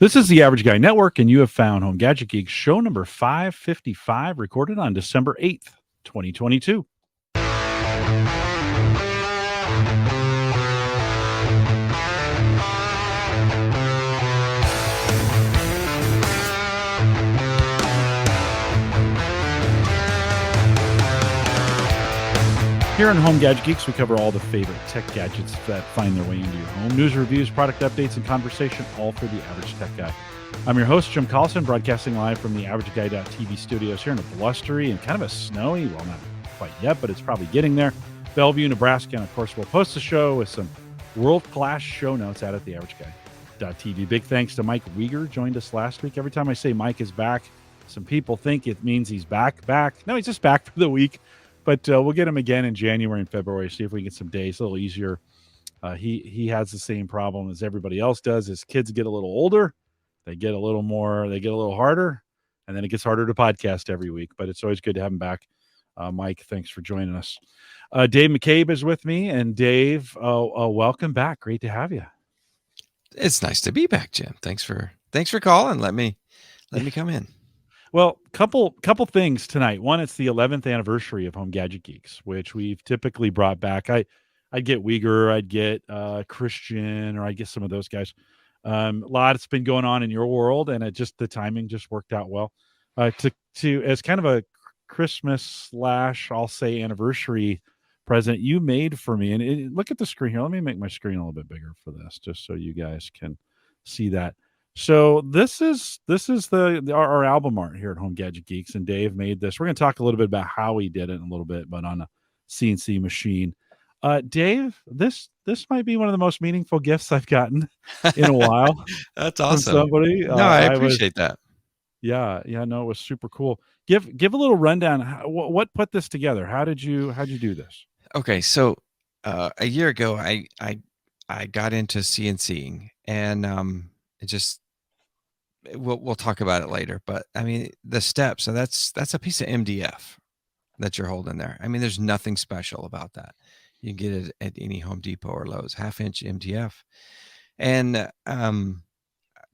This is the Average Guy Network, and you have found Home Gadget Geeks show number 555, recorded on December 8th, 2022. Here on Home Gadget Geeks, we cover all the favorite tech gadgets that find their way into your home. News, reviews, product updates, and conversation, all for the average tech guy. I'm your host, Jim Collison, broadcasting live from the AverageGuy.tv studios here in a blustery and kind of a snowy, well, not quite yet, but it's probably getting there, Bellevue, Nebraska. And, of course, we'll post the show with some world-class show notes out at the AverageGuy.tv. Big thanks to Mike Weger, joined us last week. Every time I say Mike is back, some people think it means he's back. No, he's just back for the week. But we'll get him again in January and February, see if we can get some days a little easier. He has the same problem as everybody else does. His kids get a little older. They get a little harder, and then it gets harder to podcast every week. But it's always good to have him back. Mike, thanks for joining us. Dave McCabe is with me. And Dave, welcome back. Great to have you. It's nice to be back, Jim. Thanks for calling. Let me come in. Well, couple things tonight. One, it's the 11th anniversary of Home Gadget Geeks, which we've typically brought back. I'd get Uyghur, I'd get Christian, or I'd get some of those guys. A lot has been going on in your world, and the timing just worked out well. To as kind of a Christmas / I'll say anniversary present you made for me. And look at the screen here. Let me make my screen a little bit bigger for this, just so you guys can see that. So this is our album art here at Home Gadget Geeks, and Dave made this. We're going to talk a little bit about how he did it in a little bit, but on a CNC machine. Dave, this might be one of the most meaningful gifts I've gotten in a while. That's awesome. From somebody. No, I appreciate that. Yeah, no, it was super cool. Give a little rundown. What put this together? How'd you do this? Okay, so a year ago, I got into CNCing, and we'll talk about it later. But I mean, the steps. So that's a piece of MDF that you're holding there. I mean, there's nothing special about that. You can get it at any Home Depot or Lowe's, 1/2-inch MDF, and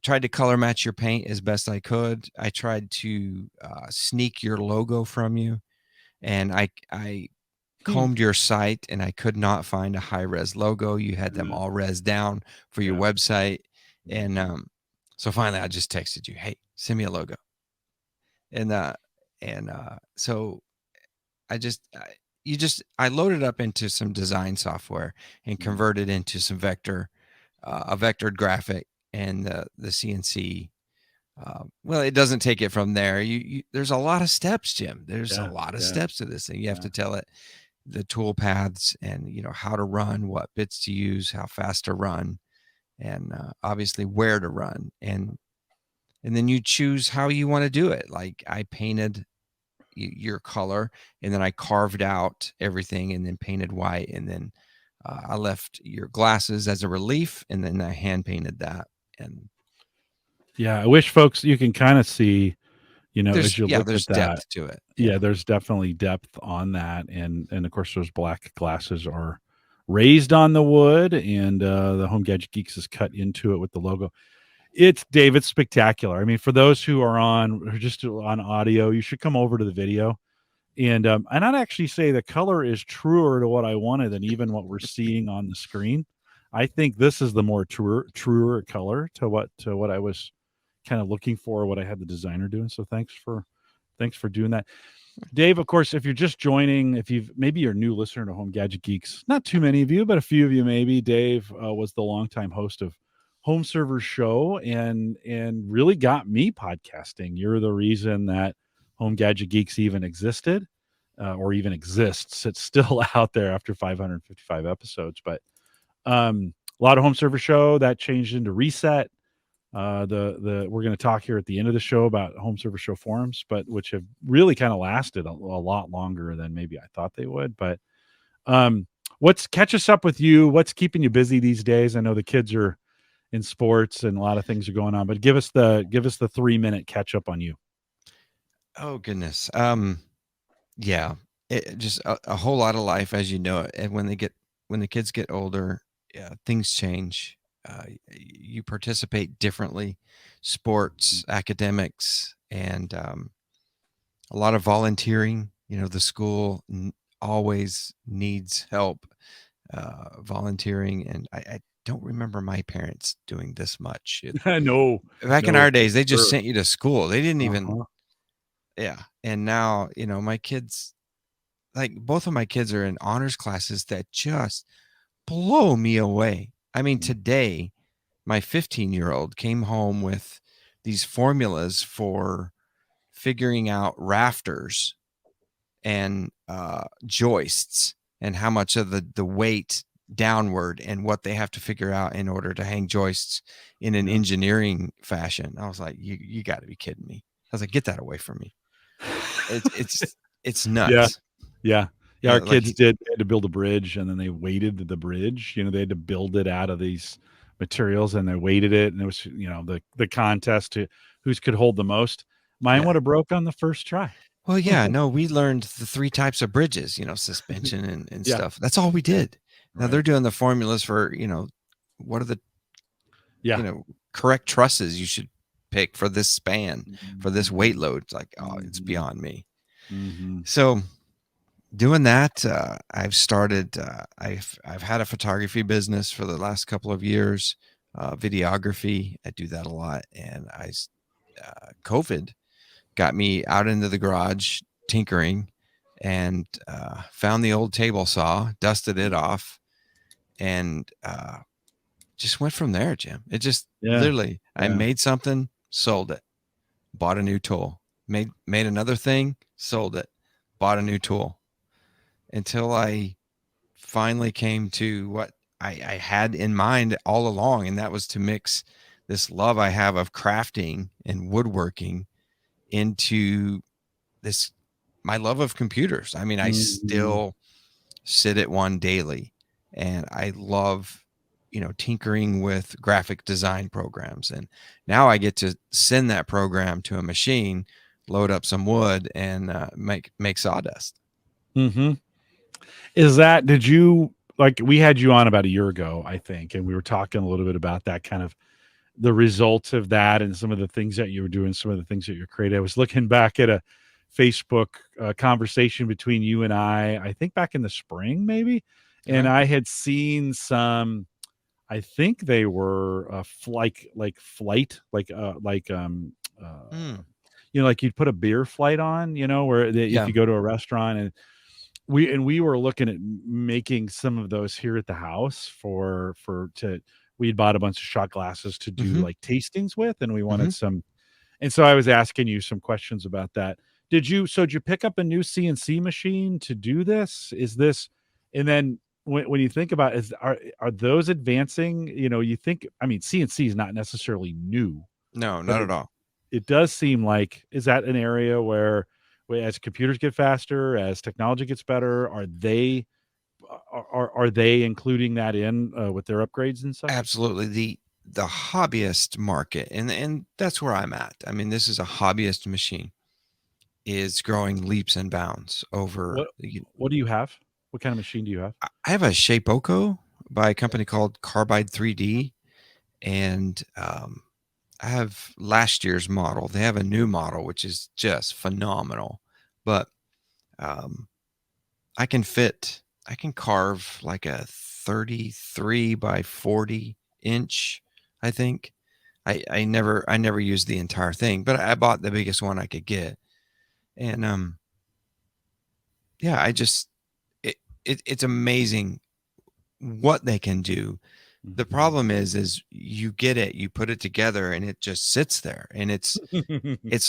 tried to color match your paint as best I could. I tried to sneak your logo from you, and I combed your site, and I could not find a high-res logo. You had them all res down for your website, and so finally I just texted you, "Hey, send me a logo," and so I loaded up into some design software and converted into some a vectored graphic, and the CNC. Well, it doesn't take it from there. There's a lot of steps, Jim. There's a lot of steps to this thing. You have to tell it the tool paths, and how to run, what bits to use, how fast to run, and obviously where to run, and then you choose how you want to do it. Like I painted your color, and then I carved out everything and then painted white, and then I left your glasses as a relief, and then I hand painted that. And I wish folks you can kind of see, as you look there's at that, depth to it. Yeah, there's definitely depth on that, and of course those black glasses are raised on the wood, and the Home Gadget Geeks is cut into it with the logo. It's spectacular. I mean, for those who are just on audio, you should come over to the video. And I'd actually say the color is truer to what I wanted than even what we're seeing on the screen. I think this is the more truer color to what I was kind of looking for, what I had the designer doing. So thanks for doing that. Dave, of course, if you're just joining, maybe you're a new listener to Home Gadget Geeks, not too many of you, but a few of you maybe. Dave was the longtime host of Home Server Show and really got me podcasting. You're the reason that Home Gadget Geeks even existed or even exists. It's still out there after 555 episodes, but a lot of Home Server Show that changed into Reset. We're going to talk here at the end of the show about Home Server Show forums, but which have really kind of lasted a lot longer than maybe I thought they would. But catch us up with you. What's keeping you busy these days? I know the kids are in sports and a lot of things are going on, but give us the 3-minute catch up on you. Oh goodness. Just a whole lot of life as you know it. And when the kids get older, things change. you participate differently, sports, academics, and a lot of volunteering. The school always needs help volunteering, and I don't remember my parents doing this much. No, Back in no, our for days, they just sure. sent you to school. They didn't even, Uh-huh. yeah. And now, my kids, like both of my kids are in honors classes that just blow me away. I mean, today, my 15-year-old came home with these formulas for figuring out rafters and joists and how much of the weight downward and what they have to figure out in order to hang joists in an Yeah. engineering fashion. I was like, you got to be kidding me. I was like, get that away from me. It's Yeah. nuts. Yeah. Yeah. Our Like kids they had to build a bridge and then they weighted the bridge. They had to build it out of these materials and they weighted it. And it was, the contest to who's could hold the most. Mine yeah. would have broke on the first try. Well, yeah, no, we learned the 3 types of bridges, suspension and Yeah. stuff. That's all we did. Now they're Right. doing the formulas for, what are the, Yeah. correct trusses you should pick for this span, for this weight Mhm. load. It's like, oh, it's Mhm. beyond me. Mhm. So doing that, I've started, I've had a photography business for the last couple of years, videography. I do that a lot. And COVID got me out into the garage tinkering and found the old table saw, dusted it off, and just went from there, Jim. It just Yeah. literally, I Yeah. made something, sold it, bought a new tool, made another thing, sold it, bought a new tool, until I finally came to what I had in mind all along, and that was to mix this love I have of crafting and woodworking into this my love of computers. I mean, I Mhm. still sit at one daily, and I love tinkering with graphic design programs. And now I get to send that program to a machine, load up some wood, and make sawdust. Mhm. Did you like we had you on about a year ago, I think, and we were talking a little bit about that kind of the results of that and some of the things that you were doing, some of the things that you're creating. I was looking back at a Facebook conversation between you and I think back in the spring, maybe. And Okay. I had seen some, I think they were flight, uh, Mm, like you'd put a beer flight on, where if yeah. you go to a restaurant and we were looking at making some of those here at the house for to we'd bought a bunch of shot glasses to do Mm-hmm. like tastings with, and we Mm-hmm. wanted some. And so I was asking you some questions about that. Did you pick up a new CNC machine to do this? Is this, and then when you think about are those advancing? You think, I mean, CNC is not necessarily new, No, but not at all. it does seem like, is that an area where as computers get faster, as technology gets better, are they including that in with their upgrades and such? Absolutely. The hobbyist market, and that's where I'm at. I mean, this is a hobbyist machine, is growing leaps and bounds over. What what do you have? What kind of machine do you have? I have a Shapeoko by a company called Carbide 3D, and I have last year's model. They have a new model which is just phenomenal, but um, I can carve like a 33 by 40 inch, I think. I never used the entire thing, but I bought the biggest one I could get. And yeah, I just it's amazing what they can do. The problem is you get it, you put it together and it just sits there, and it's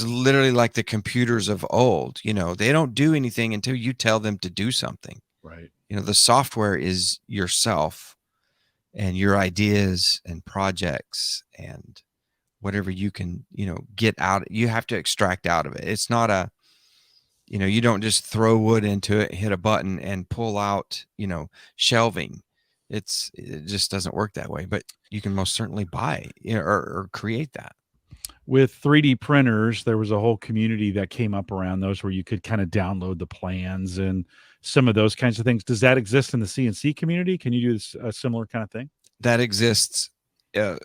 literally like the computers of old. They don't do anything until you tell them to do something. Right. The software is yourself and your ideas and projects and whatever you can, get out. You have to extract out of it. It's not you don't just throw wood into it, hit a button and pull out, shelving. It just doesn't work that way, but you can most certainly buy, or create that. With 3D printers, there was a whole community that came up around those where you could kind of download the plans and some of those kinds of things. Does that exist in the CNC community? Can you do a similar kind of thing? That exists uh,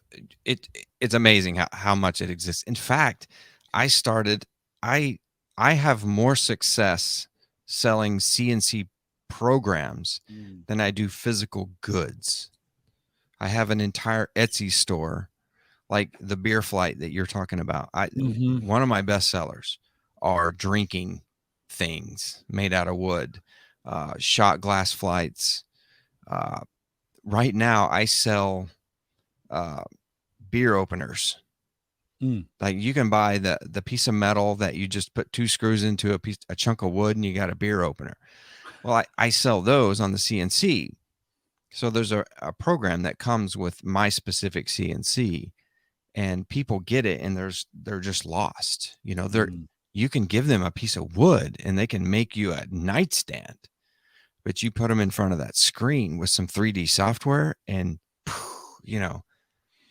it's amazing how much it exists. In fact, I started I I have more success selling CNC programs Mm. than I do physical goods. I have an entire Etsy store, like the beer flight that you're talking about. Mhm. One of my best sellers are drinking things made out of wood, shot glass flights. Uh, right now, I sell uh, beer openers. Mm. Like you can buy the piece of metal that you just put two screws into a chunk of wood and you got a beer opener. Well, I sell those on the CNC. So there's a program that comes with my specific CNC, and people get it and they're just lost. Mm. You can give them a piece of wood and they can make you a nightstand, but you put them in front of that screen with some 3D software and you know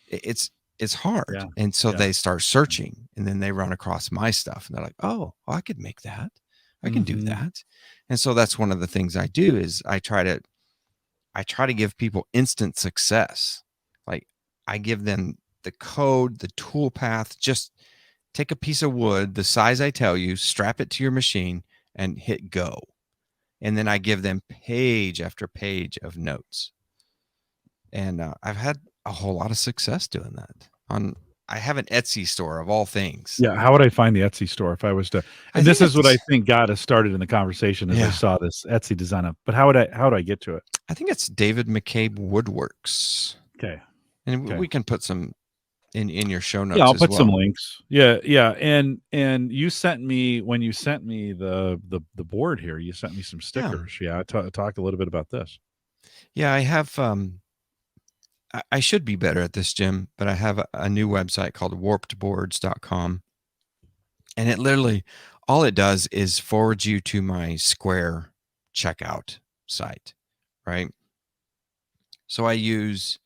it's it's hard. Yeah. And so Yeah. they start searching and then they run across my stuff and they're like, oh, well, I could make that. I can do Mhm. that. And so that's one of the things I do is I try to give people instant success. Like I give them the code, the tool path, just take a piece of wood, the size I tell you, strap it to your machine and hit go. And then I give them page after page of notes. And I've had a whole lot of success doing that. I have an Etsy store of all things. Yeah, how would I find the Etsy store if I was to I and think this is what I it's think got us started in the conversation as I yeah. saw this Etsy design up, but how do I get to it? I think it's David McCabe Woodworks. Okay. And Okay. we can put some in your show Yeah, notes I'll as put some well. links. Yeah, yeah, and you sent me when you sent me the board here, you sent me some Yeah. stickers. Yeah, talk a little bit about this. Yeah, I have I should be better at this, Jim, but I have a new website called warpedboards.com. And it literally, all it does is forward you to my Square checkout site, right? So I use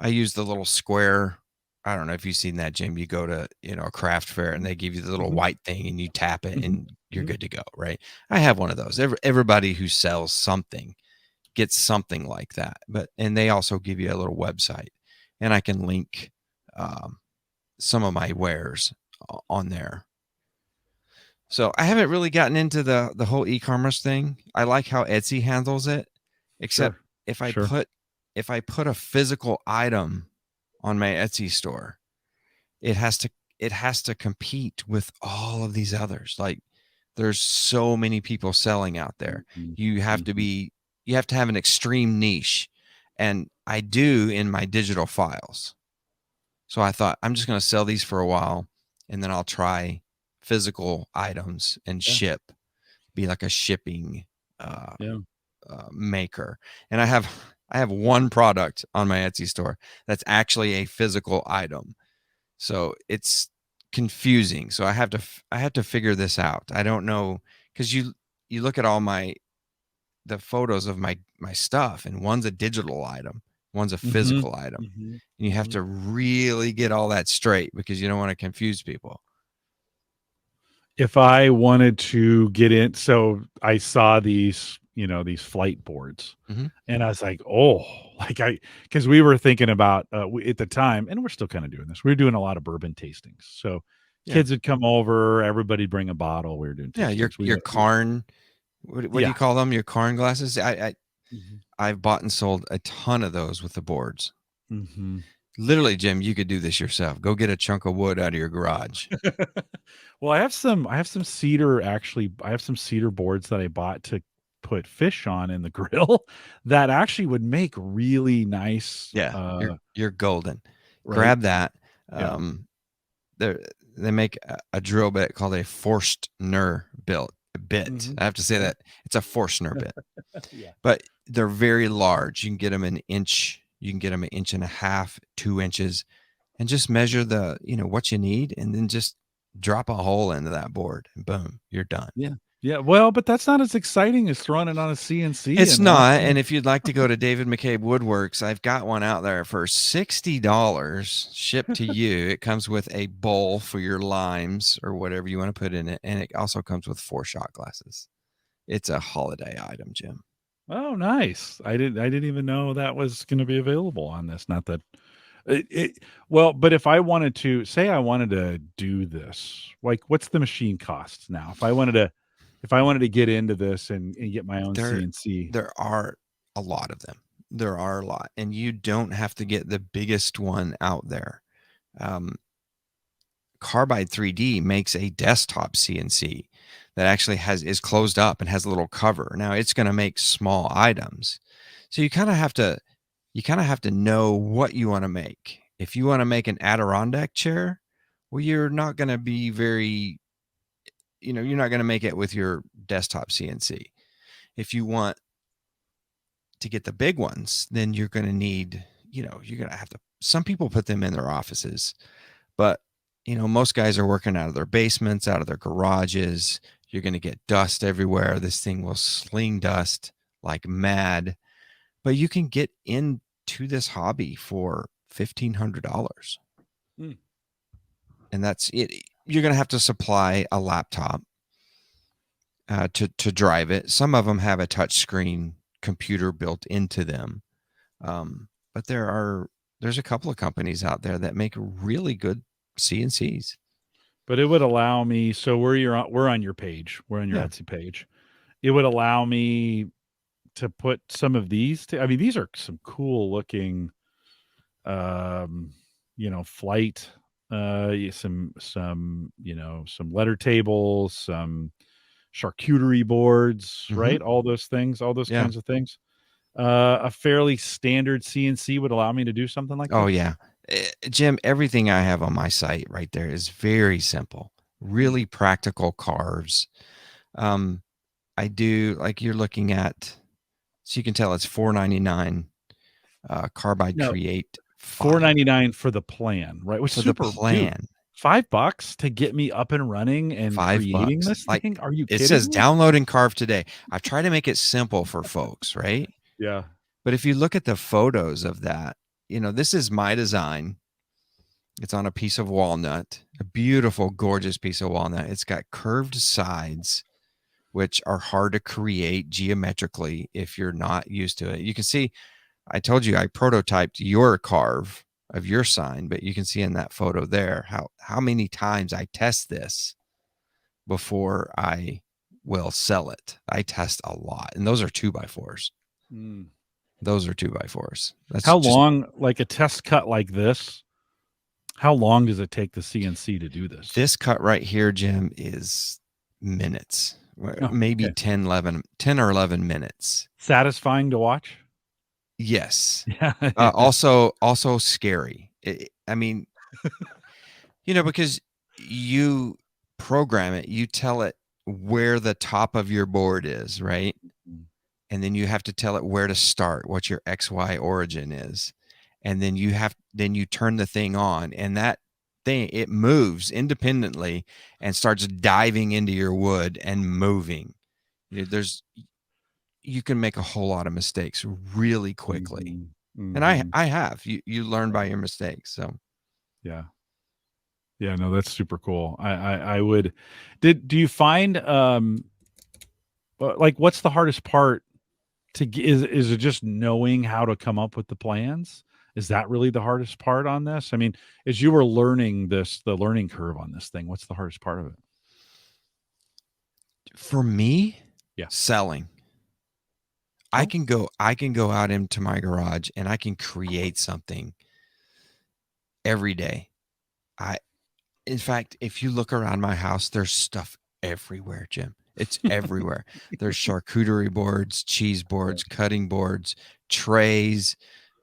the little Square. I don't know if you've seen that, Jim. You go to, a craft fair and they give you the little Mhm, white thing and you tap it mhm, and you're mhm. good to go, right? I have one of those. Everybody who sells something gets something like that. And they also give you a little website, and I can link um, some of my wares on there. So I haven't really gotten into the whole e-commerce thing. I like how Etsy handles it, except Sure. if I Sure. put if I put a physical item on my Etsy store, it has to it has to compete with all of these others. Like there's so many people selling out there. Mhm, You have to mhm. be you have to have an extreme niche. And I do in my digital files. So I thought I'm just going to sell these for a while and then I'll try physical items and Yeah, be like a shipping uh, yeah. maker. And I have one product on my Etsy store that's actually a physical item. So it's confusing. So I have to figure this out. I don't know because you look at all the photos of my stuff, and one's a digital item, one's a Mhm, physical item, mhm, and you have mhm. to really get all that straight because you don't want to confuse people. If I wanted to get in so I saw these, these flight boards, Hmm. and I was like, "Oh," like because we were thinking about, at the time, and we're still kinda doing this, we were doing a lot of bourbon tastings. So, Yeah, kids would come over, everybody'd bring a bottle, we were doing yeah. Your tastings. your Karn, what do Yeah. you call them? Your Karn glasses. Mhm. I've bought and sold a ton of those with the boards. Mhm. Literally, Jim, you could do this yourself. Go get a chunk of wood out of your garage. Well, I have some cedar actually, I have some cedar boards that I bought to put fish on in the grill that actually would make really nice, Yeah, you're golden. right? Grab that. Yeah. Um, they they make a drill bit called a Forstner bit. Mhm. I have to say Yeah. that it's a Forstner bit, Yeah. but they're very large. You can get them an inch. You can get them an inch and a half, 2 inches, and just measure what you need, and then just drop a hole into that board, and boom, you're done. Yeah. Yeah, well, but that's not as exciting as throwing it on a CNC It's and not, watching it. and if you'd like to go to David McCabe Woodworks, I've got one out there for $60 shipped to you. It comes with a bowl for your limes or whatever you want to put in it, and it also comes with 4 shot glasses. It's a holiday item, Jim. Oh, nice. I didn't even know that was gonna be available on this, not that Well, but if I wanted to say I wanted to do this, like what's the machine cost now? If I wanted to get into this and get my own There CNC. there are a lot of them. There are a lot, and you don't have to get the biggest one out there. Um, Carbide 3D makes a desktop CNC that actually is closed up and has a little cover. Now it's going to make small items. So you kind of have to know what you want to make. If you want to make an Adirondack chair, well, you're not going to be very, you're not going to make it with your desktop CNC. If you want to get the big ones, then you're going to need, you're going to have to, some people put them in their offices, but most guys are working out of their basements, out of their garages. You're going to get dust everywhere. This thing will sling dust like mad, but you can get into this hobby for $1,500. Mm. And that's it. You're going to have to supply a laptop to drive it. Some of them have a touch screen computer built into them. But there's a couple of companies out there that make really good CNCs. But it would allow me. So we're on your page. We're on your Yeah. Etsy page. It would allow me to put some of these. I mean, these are some cool looking, flight. Some letter tables, some charcuterie boards, Mm-hmm. right? All those things, all those Yeah. kinds of things. A fairly standard CNC would allow me to do something like Oh, this. yeah. Jim, everything I have on my site right there is very simple, really practical carves. Um, I do, like you're looking at, so you can tell it's $4.99 Carbide No, Create 5 $4.99 for the plan, right? Which for the super, dude. plan. $5 to get me up and running and creating $5. this Like thing? Are you it kidding says me? download and carve today. I try to make it simple for folks, right? Yeah. But if you look at the photos of that, this is my design. It's on a piece of walnut, a beautiful, gorgeous piece of walnut. It's got curved sides, which are hard to create geometrically if you're not used to it. You can see, I told you I prototyped your carve of your sign, but you can see in that photo there how many times I test this before I will sell it. I test a lot, and those are 2x4s. Mm. Those are 2x4s. That's How just long, like a test cut like this, how long does it take the CNC to do this? this cut right here, Jim, is minutes, Oh, maybe okay. 10 or 11 minutes. Satisfying to watch? Yes. Yeah. Also scary. I mean, because you program it, you tell it where the top of your board is, right? And then you have to tell it where to start, what your XY origin is. And then you turn the thing on, and that thing, it moves independently and starts diving into your wood and moving. You can make a whole lot of mistakes really quickly. Mhm. And I Mhm. I have. You learn by your mistakes. So Yeah. Yeah, no, that's super cool. I would do you find, like, what's the hardest part is it just knowing how to come up with the plans? Is that really the hardest part on this? I mean, as you were learning this, the learning curve on this thing, what's the hardest part of it? for me, Yeah. selling. Oh. I can go out into my garage and I can create something every day. I In fact, if you look around my house, there's stuff everywhere, Jim. It's everywhere. There's charcuterie boards, cheese Yeah. boards, cutting boards, trays.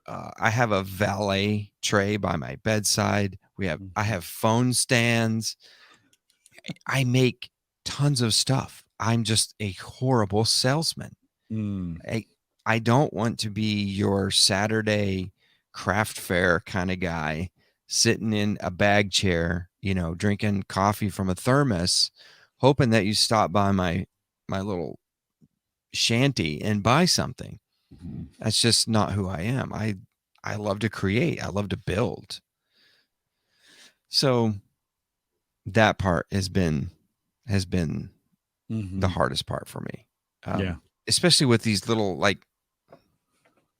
I have a valet tray by my bedside. I Mhm. have phone stands. I make tons of stuff. I'm just a horrible salesman. Mm. I I don't want to be your Saturday craft fair kind of guy sitting in a bag chair, drinking coffee from a thermos, hoping that you stop by my little shanty and buy something. Mhm. That's just not who I am. I love to create. I love to build. So that part has been the Mhm. hardest part for me. Yeah. Especially with these little, like,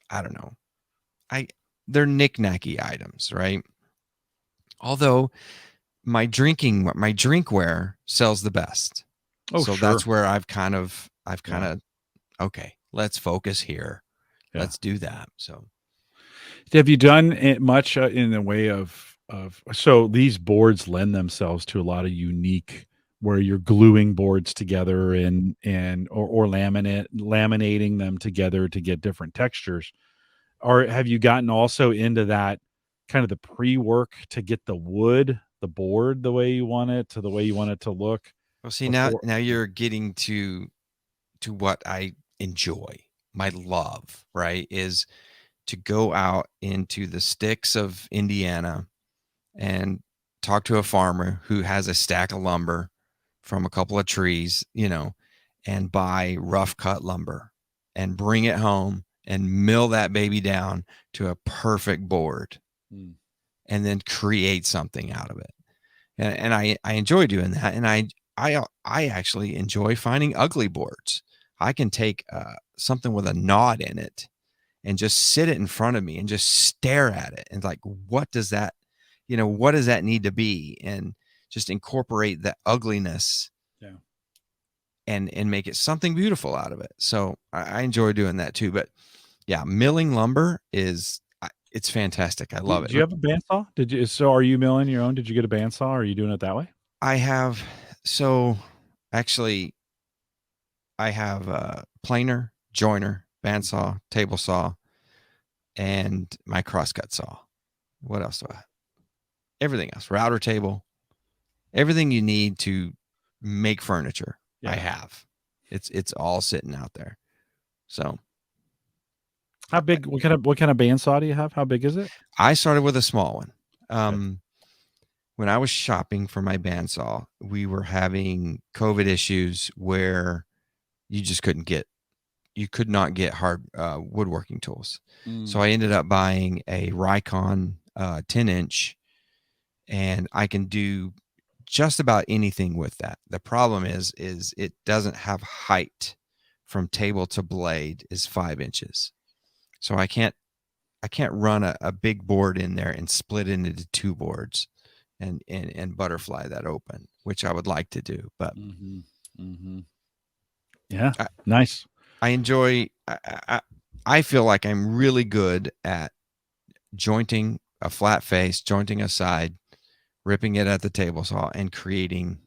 I don't know. they're knick-knacky items, right? Although my drinkware sells the best. Oh, So sure. that's where I've kind of Yeah. okay, let's focus here. Yeah. Let's do that. So Have you done much in the way of so these boards lend themselves to a lot of unique where you're gluing boards together and or laminating them together to get different textures. Or have you gotten also into that kind of the pre-work to get the board the way you want it to the way you want it to look well, see, now before? now you're getting to what I enjoy. My love, right, is to go out into the sticks of Indiana and talk to a farmer who has a stack of lumber from a couple of trees, and buy rough cut lumber and bring it home and mill that baby down to a perfect board Mm, and then create something out of it. And I enjoy doing that. And I actually enjoy finding ugly boards. I can take something with a knot in it and just sit it in front of me and just stare at it and like, what does that need to be? And just incorporate the ugliness yeah. and make it something beautiful out of it. So I enjoy doing that too. But yeah, milling lumber it's fantastic. I love it. Do you have a bandsaw? Did you so are you milling your own? Did you get a bandsaw or are you doing it that way? I have so actually I have a planer, joiner, bandsaw, table saw, and my crosscut saw. What else do I have? Everything else, router table, everything you need to make furniture. I Yeah. have. It's all sitting out there. So How big what kind of bandsaw do you have? How big is it? I started with a small one. Okay. When I was shopping for my bandsaw, we were having COVID issues where you just you could not get hard woodworking tools. So Mm, I ended up buying a Rikon 10-inch, and I can do just about anything with that. The problem is it doesn't have height from table to blade is 5 inches. So I can't run a big board in there and split it into two boards and butterfly that open, which I would like to do. But mhm, mhm. Yeah, I, nice. I enjoy. I feel like I'm really good at jointing a flat face, jointing a side, ripping it at the table saw, and creating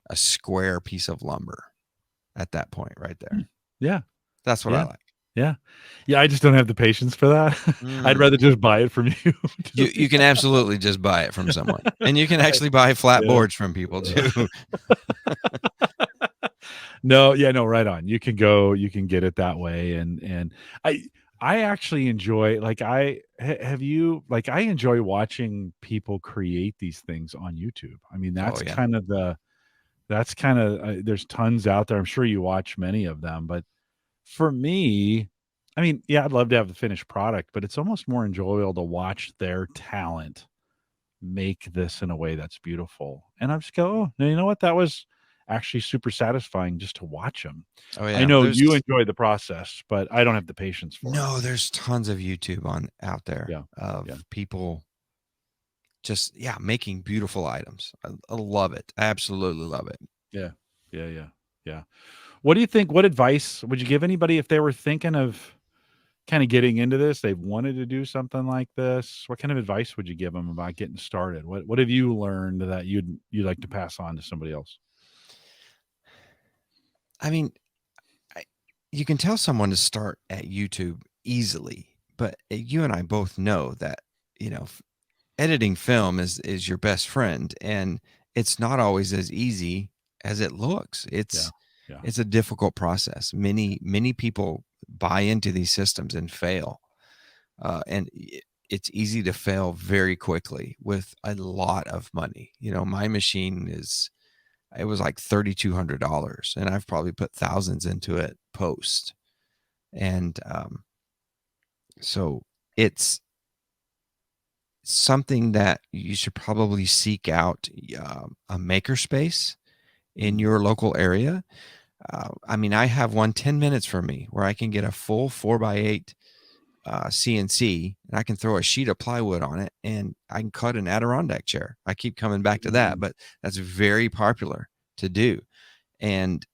a square piece of lumber at that point right there. Mm, yeah, That's what I yeah, like. yeah. Yeah, I just don't have the patience for that. I'd Mm. rather just buy it from you. You Just be you can absolutely just buy it from someone, and you can actually buy flat yeah. boards from people too. No, yeah, no, right on. You can get it that way and I I actually enjoy like have you like I enjoy watching people create these things on YouTube. I mean, Oh yeah. that's kind of there's tons out there. I'm sure you watch many of them, but for me, I mean, yeah, I'd love to have the finished product, but it's almost more enjoyable to watch their talent make this in a way that's beautiful. And I just go, oh, no, you know what? That was actually super satisfying just to watch them. Oh I yeah. know you enjoy the process, but I don't have the patience for it. There's tons of YouTube on out there Yeah. Yeah. of people just making beautiful items. I love it. I absolutely love it. Yeah. Yeah. Yeah. Yeah. What do you think? What advice would you give anybody if they were thinking of kind of getting into this? They wanted to do something like this. What kind of advice would you give them about getting started? What have you learned that you'd like to pass on to somebody else? I mean, I, you can tell someone to start at YouTube easily, but you and I both know that you know editing film is your best friend, and it's not always as easy as it looks. Yeah. It's Yeah. it's a difficult process. Many people buy into these systems and fail, and it's easy to fail very quickly with a lot of money. My machine it was like $3,200, and I've probably put thousands into it post, and so it's something that you should probably seek out a maker space in Mm, your local area. I mean, I have one 10 minutes from me where I can get a full 4x8 CNC, and I can throw a sheet of plywood on it, and I can cut an Adirondack chair. I keep coming back to that, but that's very popular to do. And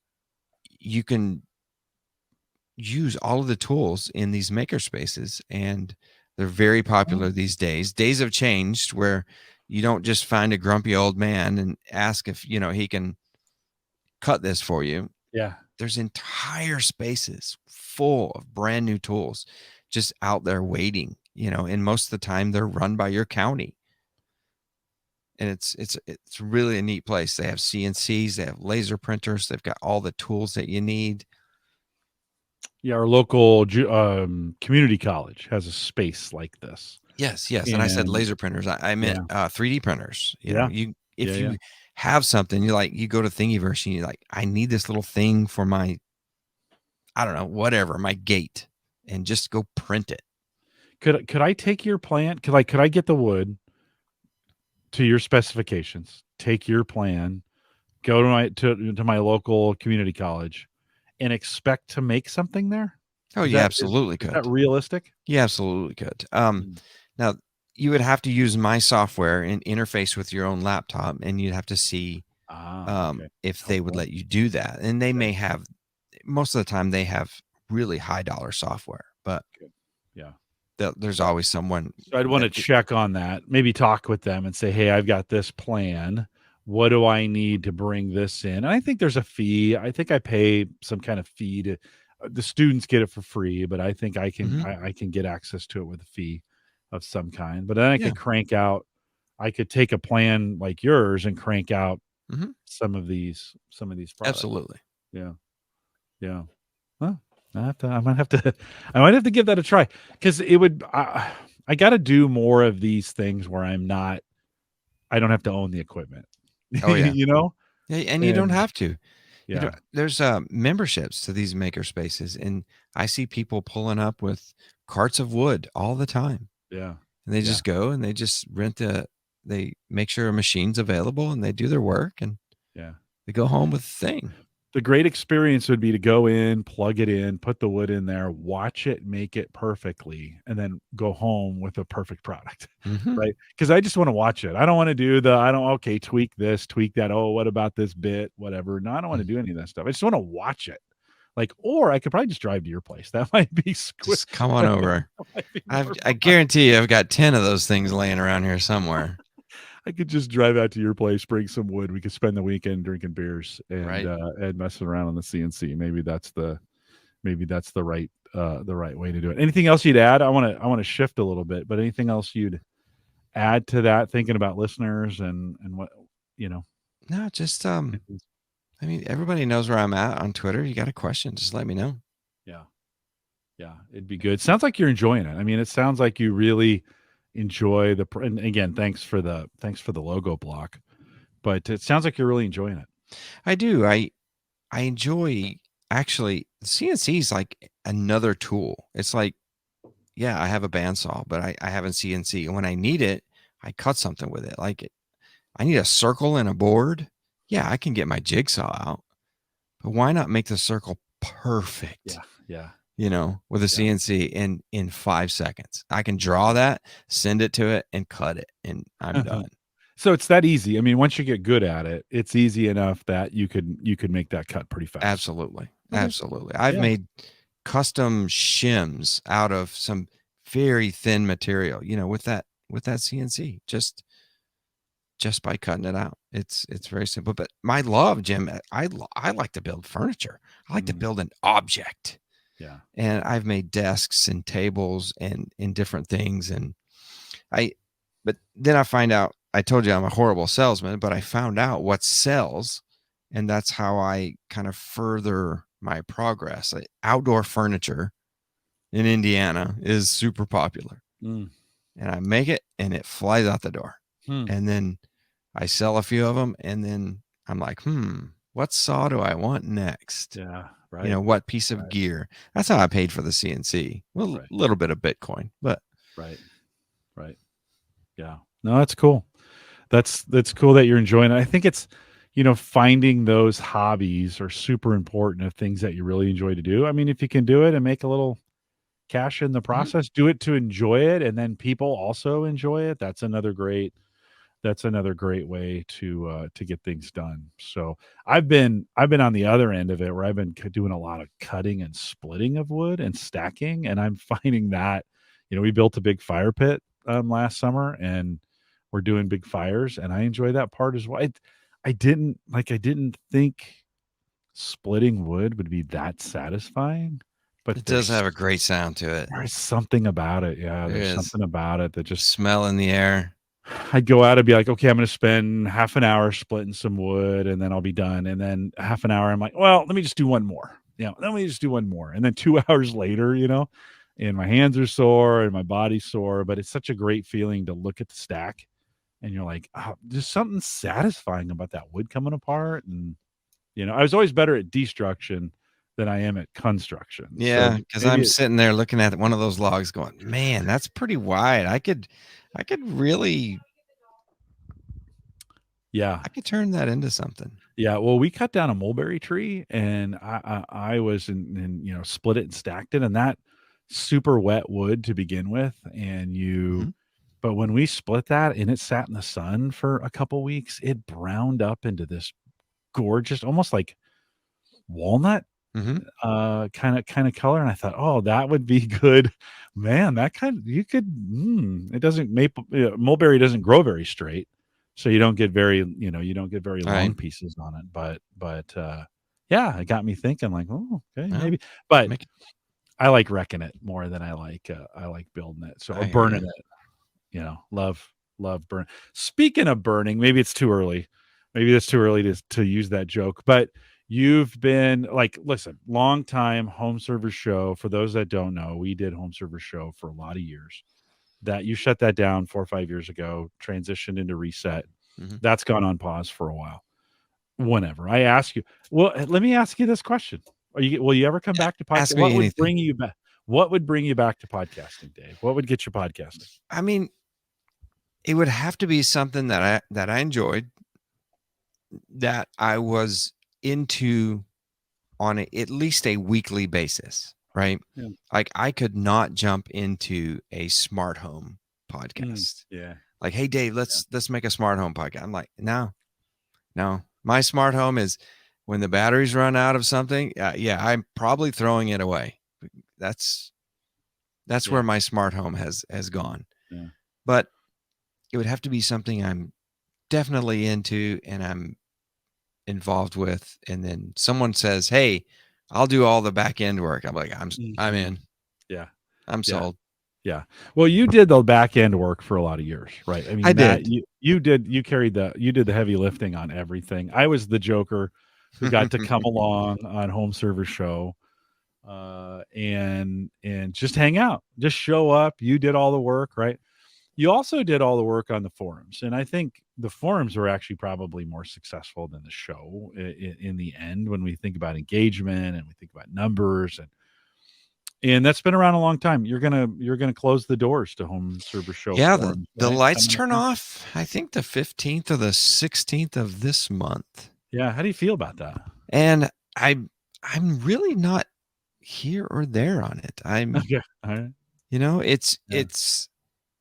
you can use all of the tools in these maker spaces, and they're very popular these days. Days have changed where you don't just find a grumpy old man and ask if, he can cut this for you. Yeah. There's entire spaces full of brand new tools just out there waiting, and most of the time they're run by your county. And it's really a neat place. They have CNCs, they have laser printers, they've got all the tools that you need. Yeah, our local community college has a space like this. Yes. And I said laser printers. I meant 3D printers. If you have something, you go to Thingiverse and you're like, I need this little thing for my, I don't know, whatever, my gate, and just go print it. Could I take your plan? Could I get the wood to your specifications, take your plan, go to my local community college, and expect to make something there? Oh, you absolutely could. Is that realistic? You absolutely could. Now you would have to use my software and interface with your own laptop, and you'd have to see if they would let you do that. And they may have, most of the time they have really high dollar software, but there's always someone. So I'd want to check on that, maybe talk with them and say, hey, I've got this plan. What do I need to bring this in? And I think there's a fee. I think I pay some kind of fee to the students get it for free, but I think I can I can get access to it with a fee of some kind. But then I could crank out. I could take a plan like yours and crank out some of these products. Absolutely. Yeah. Well, I might have to give that a try, because it would. I got to do more of these things where I don't have to own the equipment. Oh yeah. And you don't have to. Yeah. There's memberships to these maker spaces, and I see people pulling up with carts of wood all the time. Yeah. And they just go and they just they make sure a machine's available, and they do their work, and they go home with the thing. The great experience would be to go in, plug it in, put the wood in there, watch it make it perfectly, and then go home with a perfect product, right? Because I just want to watch it. I don't want to do tweak this, tweak that. Oh, what about this bit? Whatever. No, I don't want to do any of that stuff. I just want to watch it. Or I could probably just drive to your place. That might be just come on over. I guarantee you I've got 10 of those things laying around here somewhere. I could just drive out to your place, bring some wood. We could spend the weekend drinking beers and messing around on the CNC. Maybe that's the right way to do it. Anything else you'd add? I want to shift a little bit, but anything else you'd add to that? Thinking about listeners and what No, just everybody knows where I'm at on Twitter. You got a question, just let me know. Yeah, it'd be good. Sounds like you're enjoying it. I mean, it sounds like you really enjoy and again, thanks for the logo block, but it sounds like you're really enjoying it. I do. I enjoy, actually, CNC is like another tool. It's like, I have a bandsaw, but I have a CNC, and when I need it, I cut something with it. I need a circle and a board. Yeah, I can get my jigsaw out, but why not make the circle perfect? Yeah. With a CNC in 5 seconds. I can draw that, send it to it, and cut it, and I'm done. So it's that easy. I mean, once you get good at it, it's easy enough that you could make that cut pretty fast. Absolutely. I've made custom shims out of some very thin material, with that CNC, just by cutting it out. It's very simple. But my love, Jim, I like to build furniture. I like to build an object. Yeah. And I've made desks and tables and different things. But then I find out, I told you I'm a horrible salesman, but I found out what sells, and that's how I kind of further my progress. Outdoor furniture in Indiana is super popular. And I make it, and it flies out the door. And then I sell a few of them, and then I'm like, what saw do I want next? Yeah. Right. What piece of gear? That's how I paid for the CNC. Well, a little bit of Bitcoin, but right. Yeah. No, that's cool. That's cool that you're enjoying it. I think it's, finding those hobbies are super important of things that you really enjoy to do. I mean, if you can do it and make a little cash in the process. Do it to enjoy it, and then people also enjoy it. That's another great way to get things done. So I've been on the other end of it where I've been doing a lot of cutting and splitting of wood and stacking, and I'm finding that, we built a big fire pit last summer, and we're doing big fires, and I enjoy that part as well. I didn't think splitting wood would be that satisfying, but It does have a great sound to it. there's something about it. Yeah, There there's is. something about it that just Smell in the air. I'd go out and be like, okay, I'm going to spend half an hour splitting some wood and then I'll be done. And then half an hour, I'm like, well, let me just do one more. Let me just do one more. And then 2 hours later, and my hands are sore and my body's sore, but it's such a great feeling to look at the stack and you're like, oh, there's something satisfying about that wood coming apart. And, I was always better at destruction than I am at construction. Yeah, So because maybe I'm sitting there looking at one of those logs going, man, that's pretty wide. I could really yeah. I could turn that into something. Yeah, well, we cut down a mulberry tree, and I was split it and stacked it, and that super wet wood to begin with, Mhm. but when we split that and it sat in the sun for a couple weeks, it browned up into this gorgeous, almost like walnut Mhm. kind of color, and I thought, oh, that would be good, man. That kind you could. It doesn't mulberry doesn't grow very straight, so you don't get very All right. long pieces on it. But yeah, it got me thinking like, oh, okay, Well, maybe. But make I like wrecking it more than I like building it. So or I hear you. burning it. Love burn. Speaking of burning, maybe it's too early. Maybe it's too early to use that joke, but you've been like, listen, long time home service show. For those that don't know, we did home service show for a lot of years. That you shut that down 4 or 5 years ago, transitioned into reset. Mhm. That's gone on pause for a while. Whenever I ask you, well, let me ask you this question: will you ever come back to podcast? Ask me anything. What would bring you back to podcasting, Dave? What would get you podcasting? I mean, it would have to be something that I enjoyed, that I was into on at least a weekly basis, right? Yeah. Like I could not jump into a smart home Mm, podcast. yeah. Like, hey Dave, let's make a smart home podcast. I'm like, no. My smart home is when the batteries run out of something. Yeah, I'm probably throwing it away. That's where Yeah. my smart home has gone. Yeah. But it would have to be something I'm definitely into and I'm involved with. And then someone says, "Hey, I'll do all the back end work." I'm like, I'm Mhm. in. Yeah. I'm Yeah. sold. Yeah. Well, you did the back end work for a lot of years, right? I I mean, that did. you did the heavy lifting on everything. I was the joker who got to come along on home service show and just hang out, just show up. You did all the work, right? You also did all the work on the forums, and I think the forums were actually probably more successful than the show in the end when we think about engagement and we think about numbers and that's been around a long time. You're gonna close the doors to home server show Yeah, forums, the right? lights Coming up turn here. off, I think the 15th or the 16th of this month. Yeah. How do you feel about that? And I'm really not here or there on it. Okay. All right. It's Yeah.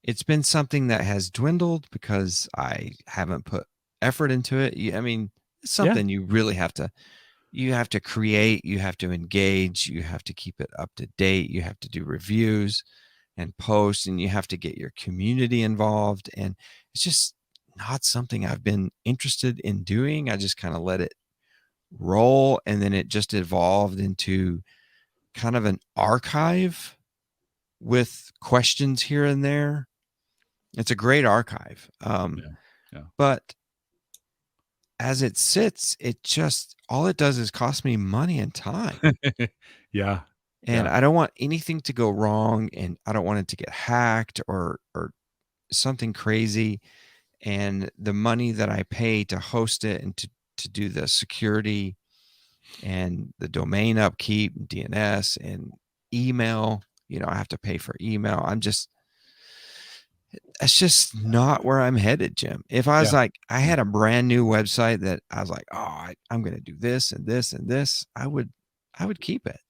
it's been something that has dwindled because I haven't put effort into it. I mean, it's Yeah. something you have to create, you have to engage, you have to keep it up to date, you have to do reviews and post, and you have to get your community involved. And it's just not something I've been interested in doing. I just kind of let it roll. And then it just evolved into kind of an archive with questions here and there. It's a great archive. Yeah. Yeah. But as it sits, it just all it does is cost me money and time. Yeah. And Yeah. I don't want anything to go wrong, and I don't want it to get hacked or something crazy. And the money that I pay to host it and to do the security and the domain upkeep, DNS and email, I have to pay for email. That's just not where I'm headed, Jim. If I was Yeah. like, I Yeah. had a brand new website that I was like, oh, I'm going to do this and this and this, I would keep it,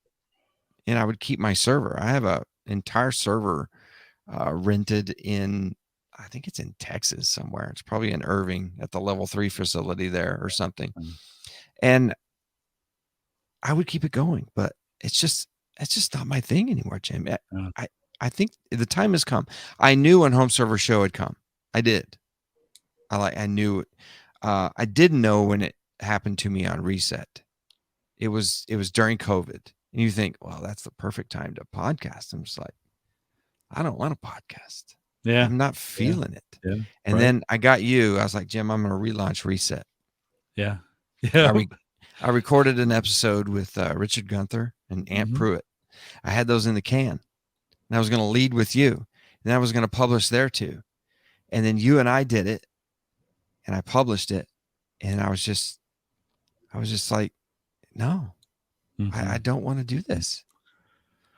and I would keep my server. I have entire server rented in, I think it's in Texas somewhere. It's probably in Irving at the level 3 facility there or something. And I would keep it going, but it's just not my thing anymore, Jim. I think the time has come. I knew when Home Server Show had come. I did. I knew it. I didn't know when it happened to me on Reset. It was during COVID. And you think, well, that's the perfect time to podcast. I'm just like, I don't want a podcast. Yeah. I'm not feeling it. Yeah. And then I got you. I was like, Jim, I'm going to relaunch Reset. Yeah. Yeah. I recorded an episode with Richard Gunther and Ant Pruitt. I had those in the can. And I was going to lead with you. And I was going to publish there too. And then you and I did it. And I published it. And I was just like, no, I don't want to do this.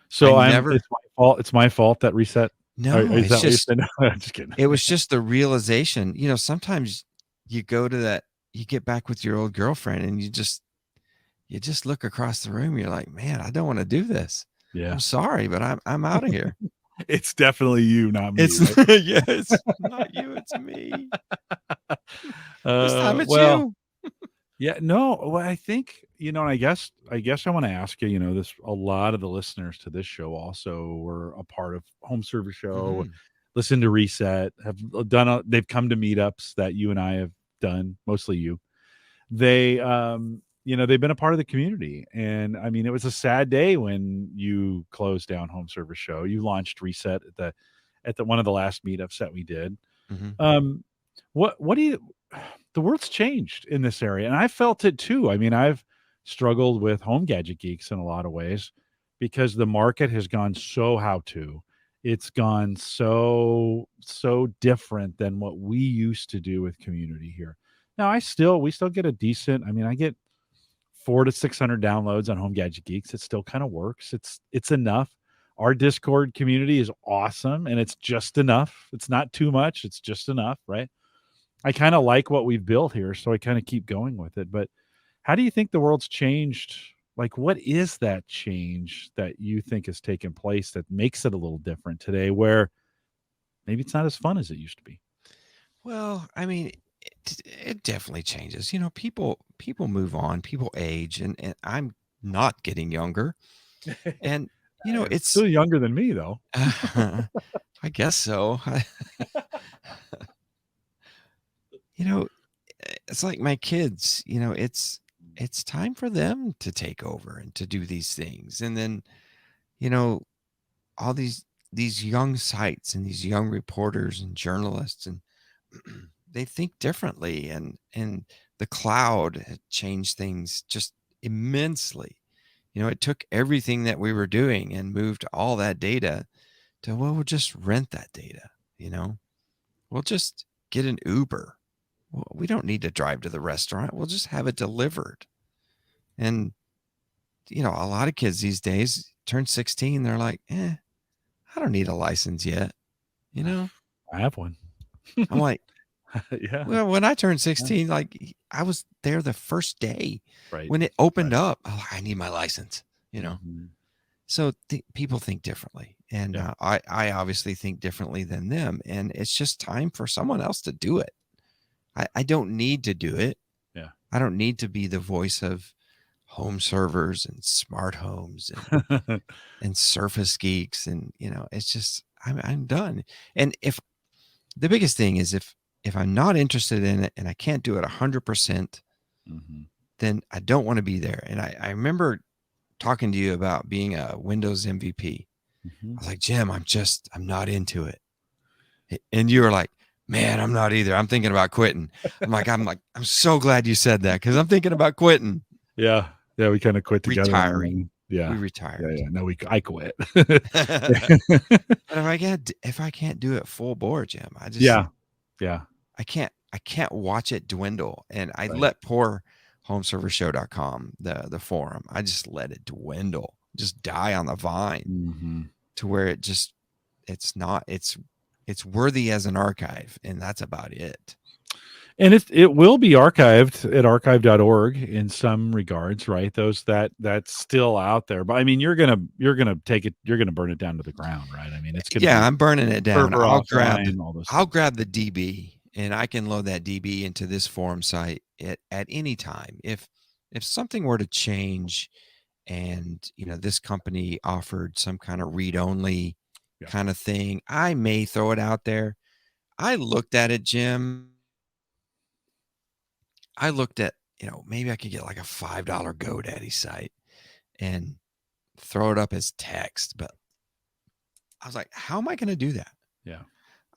So it's my fault. It's my fault that Reset. No, is that just, what you're saying? Just kidding. It was just the realization, sometimes you go to that, you get back with your old girlfriend and you just look across the room. You're like, man, I don't want to do this. Yeah. I'm sorry, but I'm out of here. It's definitely you, not me. It's right? yeah, it's not you, it's me. This time it's you. Yeah, no. Well, I think, and I guess I want to ask you, this, a lot of the listeners to this show also were a part of Home Service Show, listen to Reset, they've come to meetups that you and I have done, mostly you. They, they've been a part of the community. And I mean, it was a sad day when you closed down Home Service Show. You launched Reset at the one of the last meetups that we did. What do you, the world's changed in this area, and I felt it too. I mean, I've struggled with Home Gadget Geeks in a lot of ways because the market has gone so how-to. It's gone so different than what we used to do with community here. Now, we still get a decent, I mean, I get 400 to 600 downloads on Home Gadget Geeks. It still kind of works. It's enough. Our Discord community is awesome, and it's just enough. It's not too much. It's just enough, right? I kind of like what we've built here, so I kind of keep going with it. But how do you think the world's changed? Like, what is that change that you think has taken place that makes it a little different today, where maybe it's not as fun as it used to be? Well, I mean, it definitely changes. People move on, people age, and I'm not getting younger. And, it's still younger than me, though. I guess so. It's like my kids, it's time for them to take over and to do these things. And then, all these young sites and these young reporters and journalists, and they think differently. And the cloud had changed things just immensely. It took everything that we were doing and moved all that data to, well, we'll just rent that data. We'll just get an Uber. Well, we don't need to drive to the restaurant. We'll just have it delivered. And, a lot of kids these days turn 16. They're like, I don't need a license yet. I have one. I'm like, yeah. Well, when I turned 16, like I was there the first day when it opened up. Oh, I need my license, So people think differently. And I obviously think differently than them. And it's just time for someone else to do it. I don't need to do it. Yeah. I don't need to be the voice of home servers and smart homes and Surface Geeks. And, it's just, I'm done. And if the biggest thing is if I'm not interested in it and I can't do it 100%, then I don't want to be there. And I remember talking to you about being a Windows MVP. I was like, Jim, I'm not into it. And you were like, man, I'm not either. I'm thinking about quitting. I'm so glad you said that because I'm thinking about quitting. Yeah. Yeah. We kind of quit together. Retiring. Yeah. We retired. Yeah. No, I quit. But if I can't do it full bore, Jim, I just, yeah. I can't watch it dwindle. And I let poor homeservershow.com, the forum, I just let it dwindle, just die on the vine to where it's worthy as an archive. And that's about it. And it will be archived at archive.org in some regards, right? Those that's still out there. But I mean, you're gonna take it, you're gonna burn it down to the ground, right? I mean, it's gonna Yeah, be I'm burning it down. server offline, all those I'll things. grab the DB and I can load that DB into this forum site at any time. If something were to change and this company offered some kind of read only Yeah. kind of thing, I may throw it out there. I looked at it, Jim. I looked at, maybe I could get like a $5 GoDaddy site and throw it up as text. But I was like, how am I going to do that? Yeah.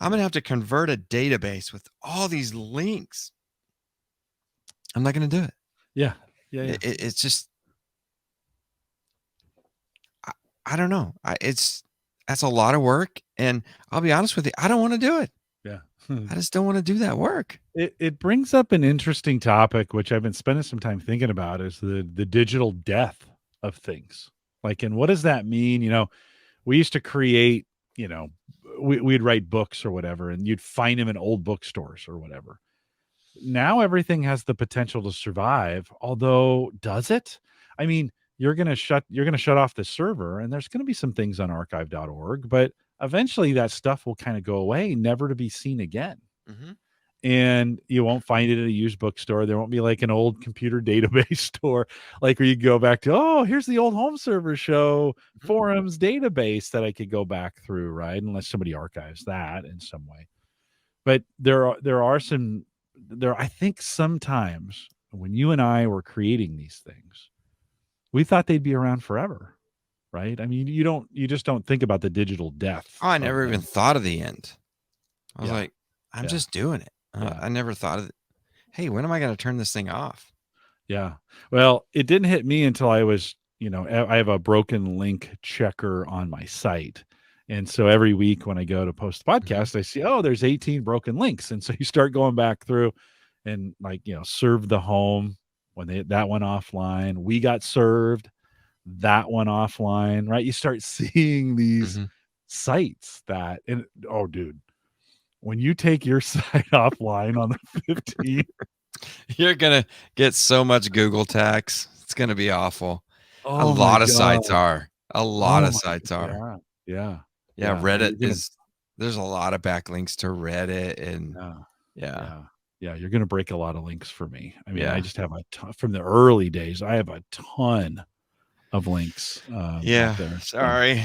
I'm going to have to convert a database with all these links. I'm not going to do it. Yeah. Yeah. It's just, I don't know. That's a lot of work. And I'll be honest with you, I don't want to do it. Yeah. I just don't want to do that work. It brings up an interesting topic, which I've been spending some time thinking about, is the digital death of things. Like, and what does that mean? We used to create, we'd write books or whatever, and you'd find them in old bookstores or whatever. Now everything has the potential to survive, although does it? I mean, you're gonna shut off the server, and there's gonna be some things on archive.org, but eventually that stuff will kind of go away, never to be seen again. Mm-hmm. And you won't find it at a used bookstore. There won't be like an old computer database store, like where you go back to, oh, here's the old home server show forums database that I could go back through, right? Unless somebody archives that in some way. But I think sometimes when you and I were creating these things, we thought they'd be around forever, right? I mean, you just don't think about the digital death. Oh, I of never even them. thought of the end. I was Yeah. like, I'm Yeah. just doing it. Yeah. I never thought of it. Hey, when am I going to turn this thing off? Yeah. Well, it didn't hit me until I was, I have a broken link checker on my site. And so every week when I go to post the podcast, I see, oh, there's 18 broken links. And so you start going back through and like, serve the home when that went offline. We got served, that one offline, right? You start seeing these sites and oh, dude, when you take your site offline on the 15th, You're going to get so much Google tax. It's going to be awful. A oh my lot of sites God. are. A lot Oh of my sites are. yeah. Yeah. Yeah, No, Reddit there's a lot of backlinks to Reddit and yeah. Yeah, you're gonna break a lot of links for me. I mean, I Yeah. just have a ton from the early days, I have a ton of links, out there. So Sorry.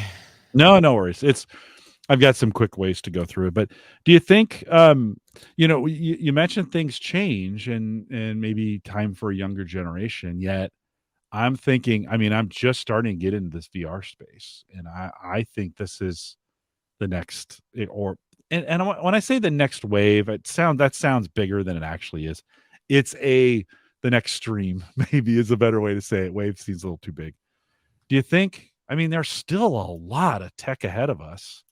no worries. I've got some quick ways to go through it, but do you think, you mentioned things change and maybe time for a younger generation, yet I'm thinking, I mean, I'm just starting to get into this VR space, and I think this is the next or and when I say the next wave, that sounds bigger than it actually is. It's the next stream, maybe is a better way to say it. Wave seems a little too big. Do you think? I mean, there's still a lot of tech ahead of us,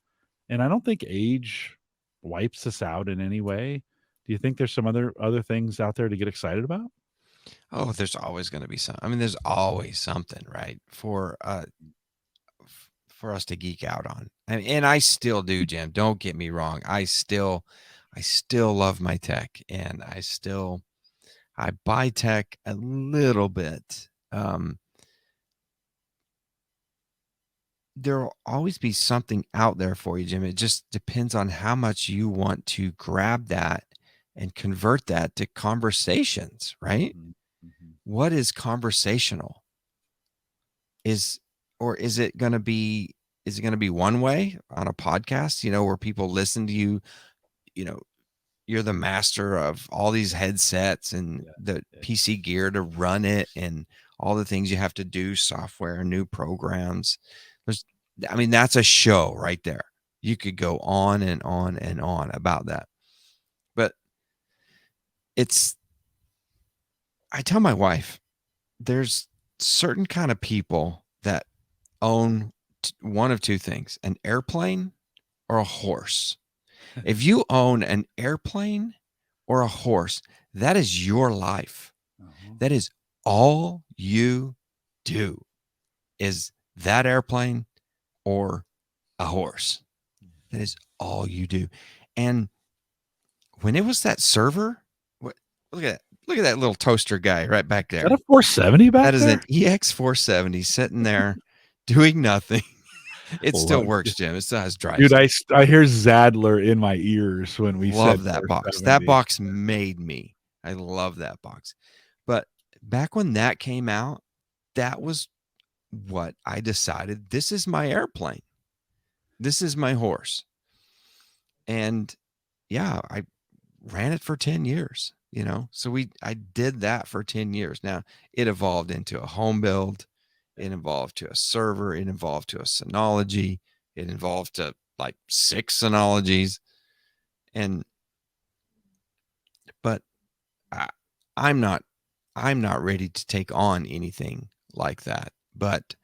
and I don't think age wipes us out in any way. Do you think there's some other things out there to get excited about? Oh, there's always going to be some. I mean, there's always something, right? For us to geek out on. And I still do, Jim. Don't get me wrong. I still love my tech, and I buy tech a little bit. There will always be something out there for you, Jim. It just depends on how much you want to grab that and convert that to conversations, right? Mhm, mhm. What is conversational? Is it going to be one way on a podcast, where people listen to you, you're the master of all these headsets and Yeah, the yeah, PC gear to run it and all the things you have to do, software, new programs. That's a show right there. You could go on and on and on about that. But I tell my wife, there's certain kind of people that own one of two things, an airplane or a horse. If you own an airplane or a horse, that is your life. uh-huh. That is all you do, is that airplane or a horse. That is all you do. And when it was that server, look at that little toaster guy right back Is that a there. 470 back That is an there? EX470 sitting there doing nothing. It still Love, works, Jim. It still has drives. dude. I hear Zadler in my ears when we said Love that box. That 470. box made me. I love that box. But back when that came out, that was what I decided. This is my airplane. This is my horse. And yeah, I ran it for 10 years, So I did that for 10 years. Now, it evolved into a home build. It evolved to a server. It evolved to a Synology. It evolved to like 6 Synologies. But I'm not ready to take on anything like that. But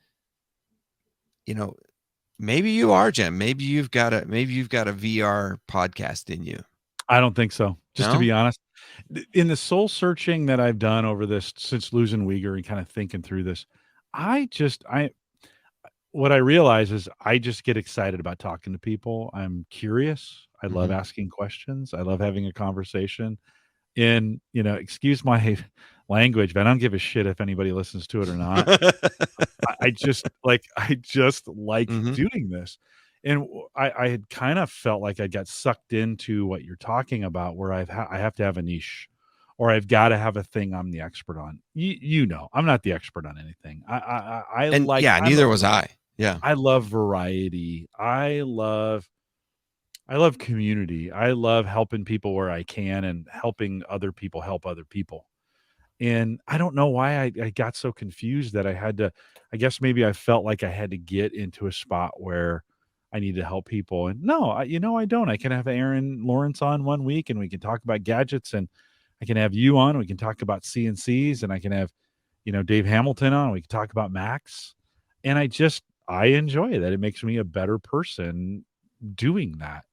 maybe you are, Jim. Maybe you've got a VR podcast in you. I don't think so. Just to No? be honest, in the soul searching that I've done over this since losing Uyghur and kind of thinking through this, I what I realize is I just get excited about talking to people. I'm curious. I love Mhm. asking questions. I love having a conversation. And, excuse my language, but I don't give a shit if anybody listens to it or not. I just like Mhm. doing this. And I had kind of felt like I got sucked into what you're talking about, where I have to have a niche, or I've got to have a thing I'm the expert on. I'm not the expert on anything. I And like yeah, I'm a neither was I. Yeah. I love variety. I love community. I love helping people where I can and helping other people help other people. And I don't know why I got so confused that I guess maybe I felt like I had to get into a spot where I need to help people. And no, I don't. I can have Aaron Lawrence on one week and we can talk about gadgets, and I can have you on. We can talk about CNCs, and I can have, Dave Hamilton on. We can talk about Macs. And I enjoy that. It makes me a better person doing that.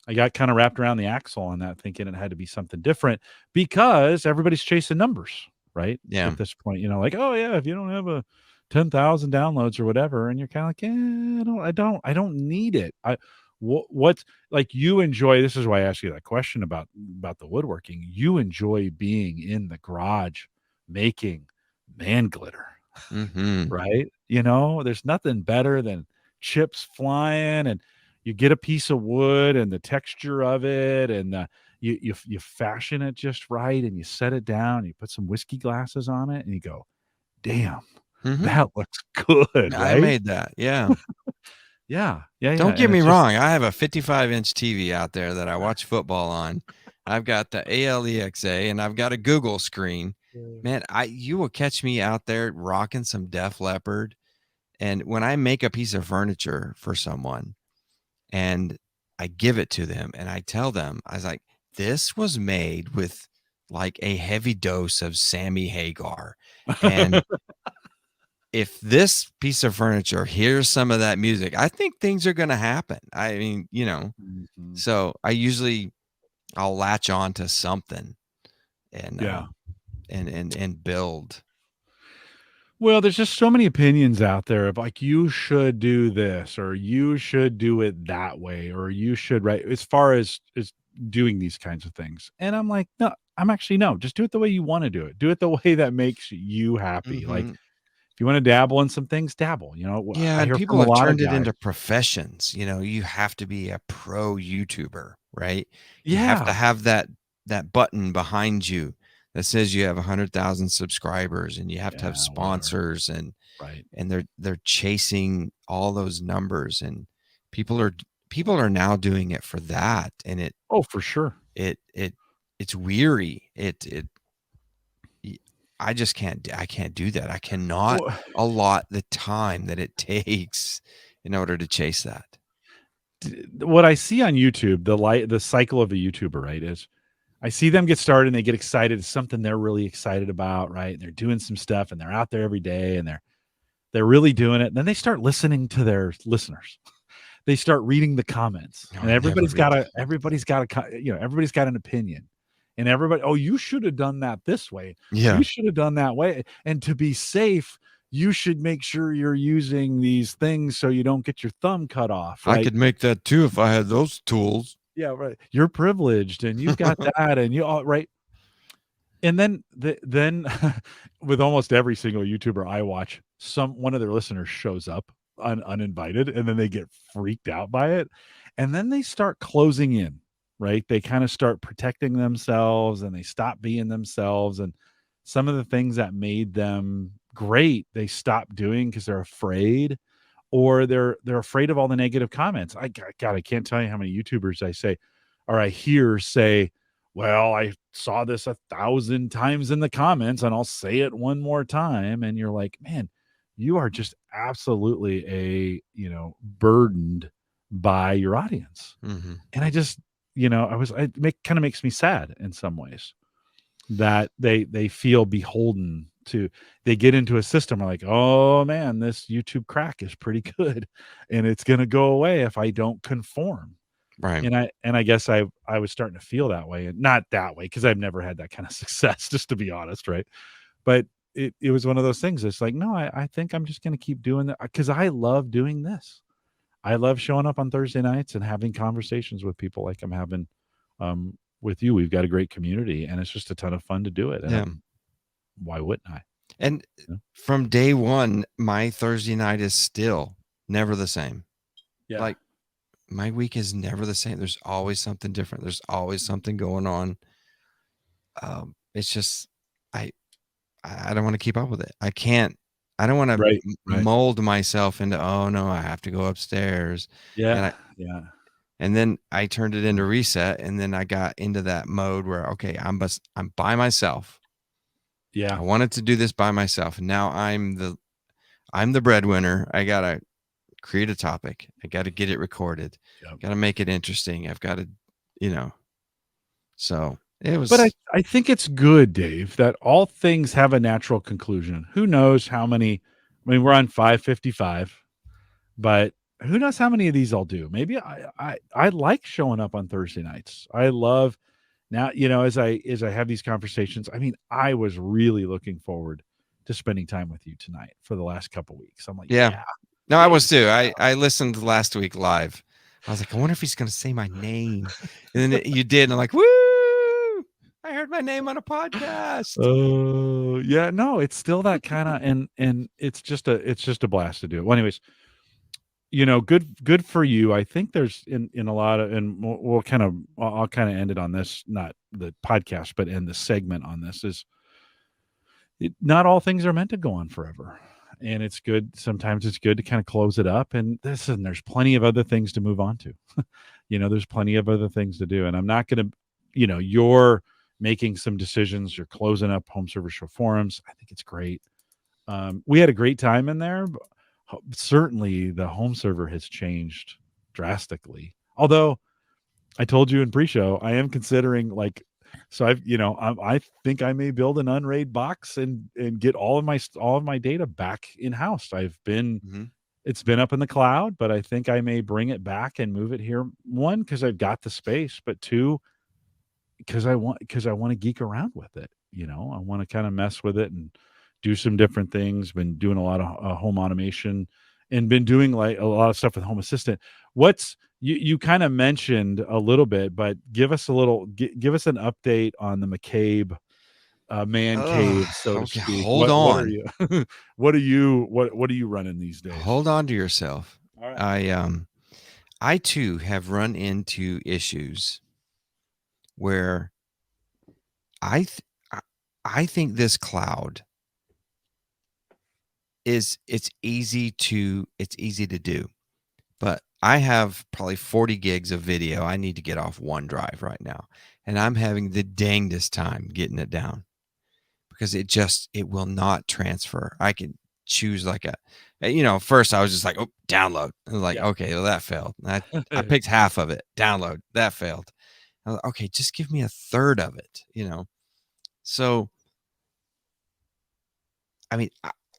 I got kind of wrapped around the axle on that, thinking it had to be something different because everybody's chasing numbers, right? Yeah. At this point, like, oh yeah, if you don't have a 10,000 downloads or whatever, and you're kind of like, I don't need it. What's like you enjoy? This is why I asked you that question about the woodworking. You enjoy being in the garage making man glitter, Mhm. right? There's nothing better than chips flying, and you get a piece of wood and the texture of it, and you fashion it just right, and you set it down, you put some whiskey glasses on it, and you go, damn, Mhm. that looks good, I right? made that. Yeah. Yeah, Don't get and me it's just wrong. I have a 55-inch TV out there that I watch football on. I've got the ALEXA and I've got a Google screen. Man, you will catch me out there rocking some Def Leppard. And when I make a piece of furniture for someone and I give it to them and I tell them, I was like, this was made with like a heavy dose of Sammy Hagar. And if this piece of furniture hears some of that music, I think things are going to happen. I mean, Mhm. so I'll latch on to something and, Yeah. and build. Well, there's just so many opinions out there of like, you should do this, or you should do it that way, or you should, right, as far as doing these kinds of things. And I'm like, no, no, just do it the way you want to do it. Do it the way that makes you happy. Like, Mhm. if you want to dabble in some things, dabble. Yeah, I and hear from people a have lot of turned it guys. into professions. You have to be a pro YouTuber, right? You have to Yeah. have that button behind you that says you have 100,000 subscribers, and you have to have Yeah, whatever. sponsors, and Right. they're chasing all those numbers, and people are people are now doing it for that, and Oh, for sure. it it's weary. I just I can't do that. I cannot Well, allot the time that it takes in order to chase that. what I see on YouTube, the cycle of a YouTuber, right, is I see them get started and they get excited. It's something they're really excited about, right? And they're doing some stuff and they're out there every day and they're really doing it. And then they start listening to their listeners. They start reading the comments, No, and I never read the everybody's got an opinion. And everybody, oh, you should have done that this way. Yeah, You should have done that way. And to be safe, you should make sure you're using these things so you don't get your thumb cut off, I right? could make that too if I had those tools. Yeah, right. You're privileged and you've got that and you all right. And then with almost every single YouTuber I watch, one of their listeners shows up uninvited, and then they get freaked out by it, and then they start closing in, right? They kind of start protecting themselves, and they stop being themselves, and some of the things that made them great, they stop doing because they're afraid, or they're afraid of all the negative comments. God, I can't tell you how many YouTubers I say or I hear say, well, I saw this 1,000 times in the comments and I'll say it one more time. And you're like, man, you are just absolutely burdened by your audience. Mm-hmm. And I just, kind of makes me sad in some ways that they feel beholden to, they get into a system like, oh man, this YouTube crack is pretty good and it's going to go away if I don't conform. Right. And I guess I was starting to feel that way, and not that way because I've never had that kind of success, just to be honest, right? But it was one of those things. It's like, no, I think I'm just going to keep doing that because I love doing this. I love showing up on Thursday nights and having conversations with people like I'm having with you. We've got a great community, and it's just a ton of fun to do it. And Yeah. why wouldn't I? And Yeah. from day one, my Thursday night is still never the same. Yeah. Like, my week is never the same. There's always something different. There's always something going on. It's just, I don't want to keep up with it. I can't. I don't want to Right. mold myself into, oh no, I have to go upstairs. Yeah. And Yeah. and then I turned it into reset, and then I got into that mode where, okay, I'm by myself. Yeah. I wanted to do this by myself, and now I'm the breadwinner. I gotta create a topic. I gotta get it recorded. Yep. Gotta make it interesting. I've got to, So it was. But I think it's good, Dave, that all things have a natural conclusion. Who knows how many? I mean, we're on 555, but who knows how many of these I'll do? Maybe I like showing up on Thursday nights. I love now, as I have these conversations. I mean, I was really looking forward to spending time with you tonight for the last couple weeks. I'm like, Yeah. yeah, No, I was Dave. too. I listened last week live. I was like, I wonder if he's going to say my name. And then you did. And I'm like, woo! I heard my name on a podcast. Oh, yeah, no, it's still that kind of, and it's just a blast to do it. Well, anyways, good for you. I think there's in a lot of, and we'll kind of, I'll kind of end it on this, not the podcast, but end the segment on this is not all things are meant to go on forever. And it's good. Sometimes it's good to kind of close it up, and there's plenty of other things to move on to. There's plenty of other things to do. And I'm not going to, you're making some decisions. You're closing up Home Server Show forums. I think it's great. We had a great time in there. But certainly the home server has changed drastically. Although I told you in pre-show, I am considering so I think I may build an unraid box and get all of my data back in house. It's been up in the cloud, but I think I may bring it back and move it here. One, because I've got the space, but two, because I want to geek around with it. I want to kind of mess with it and do some different things. Been doing a lot of home automation and been doing like a lot of stuff with Home Assistant. What's you kind of mentioned a little bit, but give us give us an update on the McCabe man cave, so to Okay, speak. hold What are on. you what are you running these days? Hold on to yourself. All right. I too have run into issues where I th- I- I think this cloud it's easy to do. But I have probably 40 gigs of video I need to get off OneDrive right now. And I'm having the dangest time getting it down because it will not transfer. I can choose first I was just like, oh, download. I was like, Yeah. okay, well, that failed. I picked half of it, download, that failed. I was like, okay, just give me a third of it. So, I mean,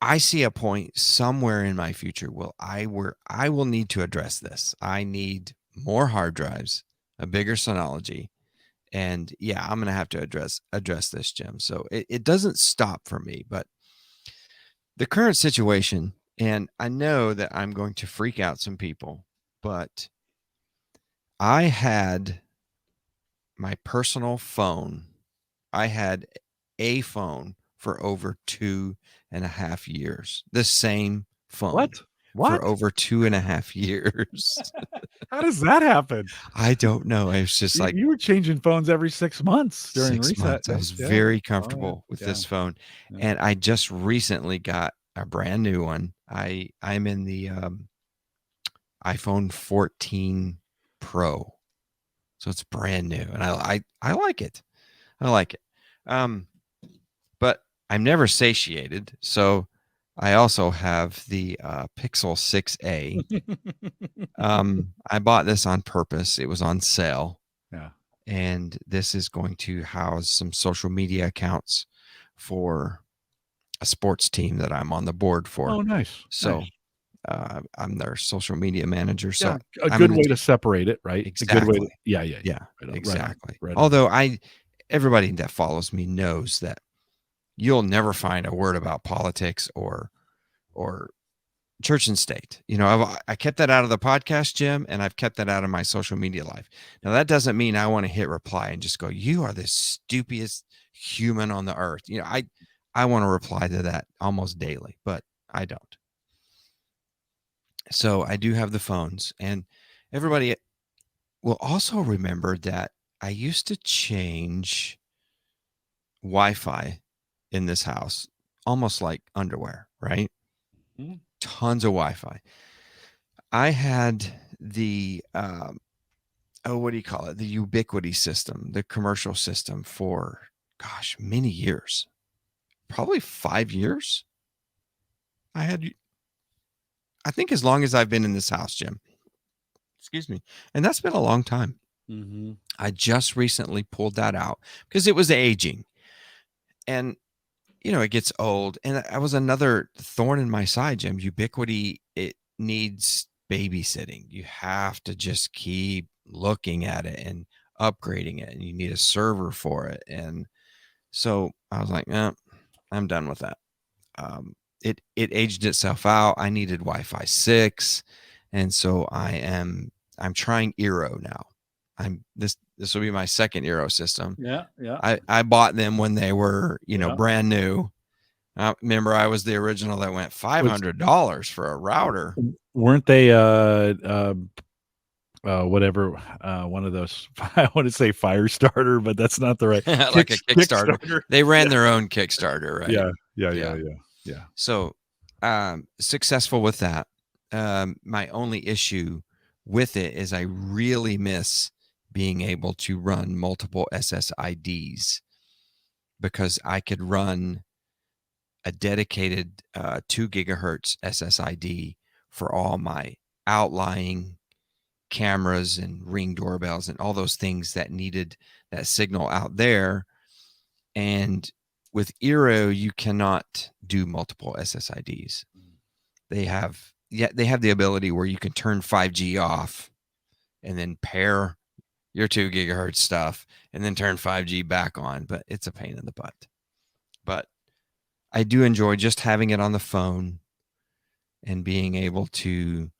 I see a point somewhere in my future where I will need to address this. I need more hard drives, a bigger Synology, and yeah, I'm gonna have to address this, Jim. So it doesn't stop for me, but the current situation, and I know that I'm going to freak out some people, but I had my personal phone. I had a phone for over 2.5 years. The same phone for over 2.5 years. How does that happen? I don't know. It's just like You were changing phones every 6 months during 6 reset months. I days. was Yeah. very Oh, yeah. comfortable with Yeah. this phone, Yeah. and I just recently got a brand new one. I'm in the iPhone 14 Pro, so it's brand new, and I like it. I like it. But I'm never satiated, so I also have the Pixel 6a. I bought this on purpose. It was on sale. Yeah. And this is going to house some social media accounts for a sports team that I'm on the board for. Oh, nice. So Nice. I'm their social media manager. So Yeah, a I'm good gonna way do to separate it, right? A good way to, exactly. yeah, yeah, yeah. Yeah, Right on, exactly. right on. Although everybody that follows me knows that you'll never find a word about politics or church and state. I kept that out of the podcast, Jim, and I've kept that out of my social media life. Now that doesn't mean I want to hit reply and just go, "You are the stupidest human on the earth." I want to reply to that almost daily, but I don't. So I do have the phones, and everybody will also remember that I used to change Wi-Fi in this house almost like underwear, right? Mhm. Tons of Wi-Fi. I had the what do you call it? The Ubiquity system, the commercial system for many years. Probably 5 years. I think as long as I've been in this house, Jim. Excuse me. And that's been a long time. Mm-hmm. I just recently pulled that out because it was aging. And it gets old. And that was another thorn in my side, Jim. Ubiquity, it needs babysitting. You have to just keep looking at it and upgrading it, and you need a server for it. And so I was like, I'm done with that. It aged itself out. I needed Wi-Fi 6, and so I'm trying Eero now. This will be my second Eero system. Yeah, yeah. I bought them when they were Yeah. brand new. Remember, I was the original that went $500 for a router. Weren't they whatever, one of those, I want to say fire starter, but that's not the right Like a Kickstarter. Kickstarter. They ran their own Kickstarter, right? Yeah. So successful with that. My only issue with it is I really miss being able to run multiple SSIDs, because I could run a dedicated 2 gigahertz SSID for all my outlying cameras and Ring doorbells and all those things that needed that signal out there. And with Eero, you cannot do multiple SSIDs. They have the ability where you can turn 5G off and then pair your 2 gigahertz stuff and then turn 5G back on, but it's a pain in the butt. But I do enjoy just having it on the phone and being able to,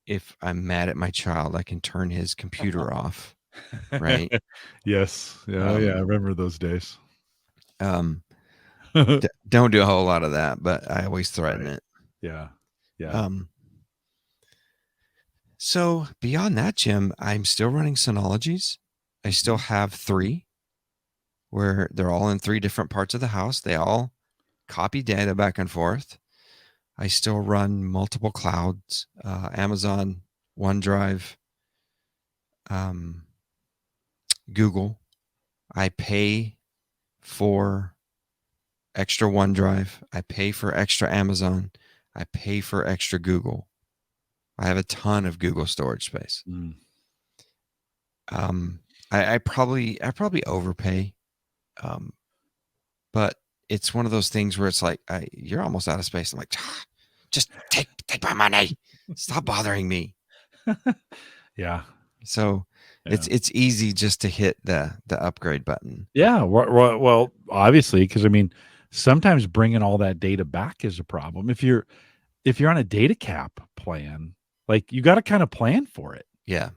if I'm mad at my child, I can turn his computer off, right? Yes. Yeah, yeah. I remember those days. Don't do a whole lot of that, but I always threaten it. Yeah. Yeah. So beyond that, Jim, I'm still running Synologies. I still have 3 where they're all in 3 different parts of the house. They all copy data back and forth. I still run multiple clouds, Amazon, OneDrive, Google. I pay for extra OneDrive. I pay for extra Amazon. I pay for extra Google. I have a ton of Google storage space. I probably overpay, but it's one of those things where it's like you're almost out of space. I'm like, just take my money. Stop bothering me. Yeah. So it's easy just to hit the upgrade button. Yeah. Well, obviously, because I mean, sometimes bringing all that data back is a problem. If you're on a data cap plan, like you got to kind of plan for it. Yeah.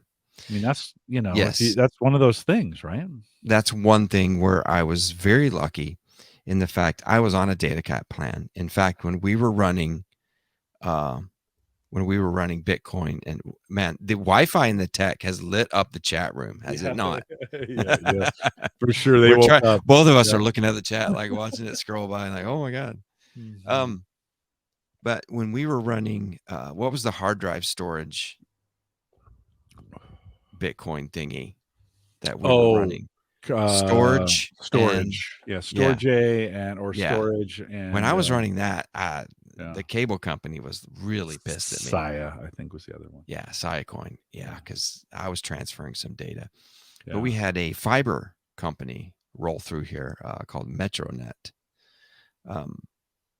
I mean, that's, if you, Yes, that's one of those things, right? that's one thing where I was very lucky in the fact I was on a data cap plan. In fact, uh, when we were running Bitcoin, and man, the Wi-Fi in the tech has lit up the chat room, has it Yeah. not? Yeah. For sure. They We're woke trying. up. Both of us Yeah. are looking at the chat, like watching it scroll by, like, oh my god. Mhm. Um, but when we were running, what was the hard drive storage Bitcoin thingy that we were Oh, running? Storage and storage. Yeah. yeah, Storage A or yeah. storage When I and, was running that, yeah. the cable company was really pissed at me. Saya, I think was the other one. Yeah, Siacoin. Yeah, Yeah. because I was transferring some data. But Yeah. we had a fiber company roll through here called Metronet, um,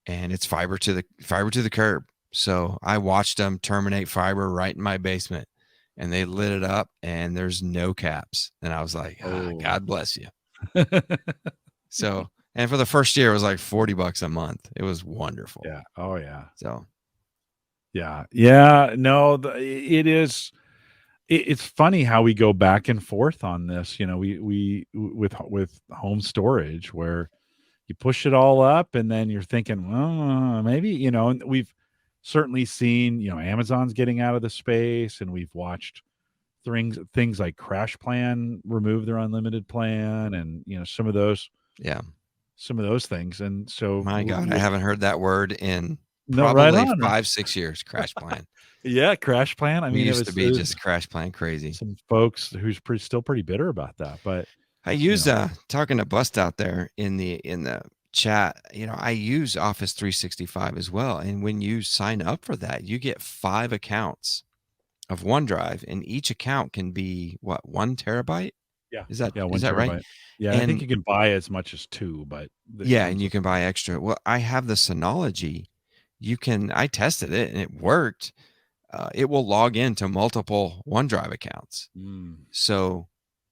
and it's fiber to the curb. So I watched them terminate fiber right in my basement, and they lit it up, and there's no caps. And I was like, Oh. God bless you. So, and for the first year, it was like $40 a month. It was wonderful. Yeah. Oh, yeah. So, Yeah. Yeah. No, it is. It's funny how we go back and forth on this. With home storage, where you push it all up, and then you're thinking, well, maybe, and we've certainly seen, Amazon's getting out of the space, and we've watched things like Crash Plan remove their unlimited plan, and yeah. some of those things, and so My God, I we're haven't heard that word in no right probably on. 5-6 years. Crash plan. Yeah, Crash Plan. I We mean, used to it be was just crash plan crazy. some folks who's still pretty bitter about that, but I you use know, talking to Bust out there in the chat. I use Office 365 as well, and when you sign up for that, you get 5 accounts of OneDrive, and each account can be what, 1 terabyte? yeah, Is that yeah, is one that right? terabyte. Yeah, I think And you can buy as much as two, but it yeah, comes and you with can buy extra. Well, I have the Synology. I tested it and it worked. It will log into multiple OneDrive accounts. mm, So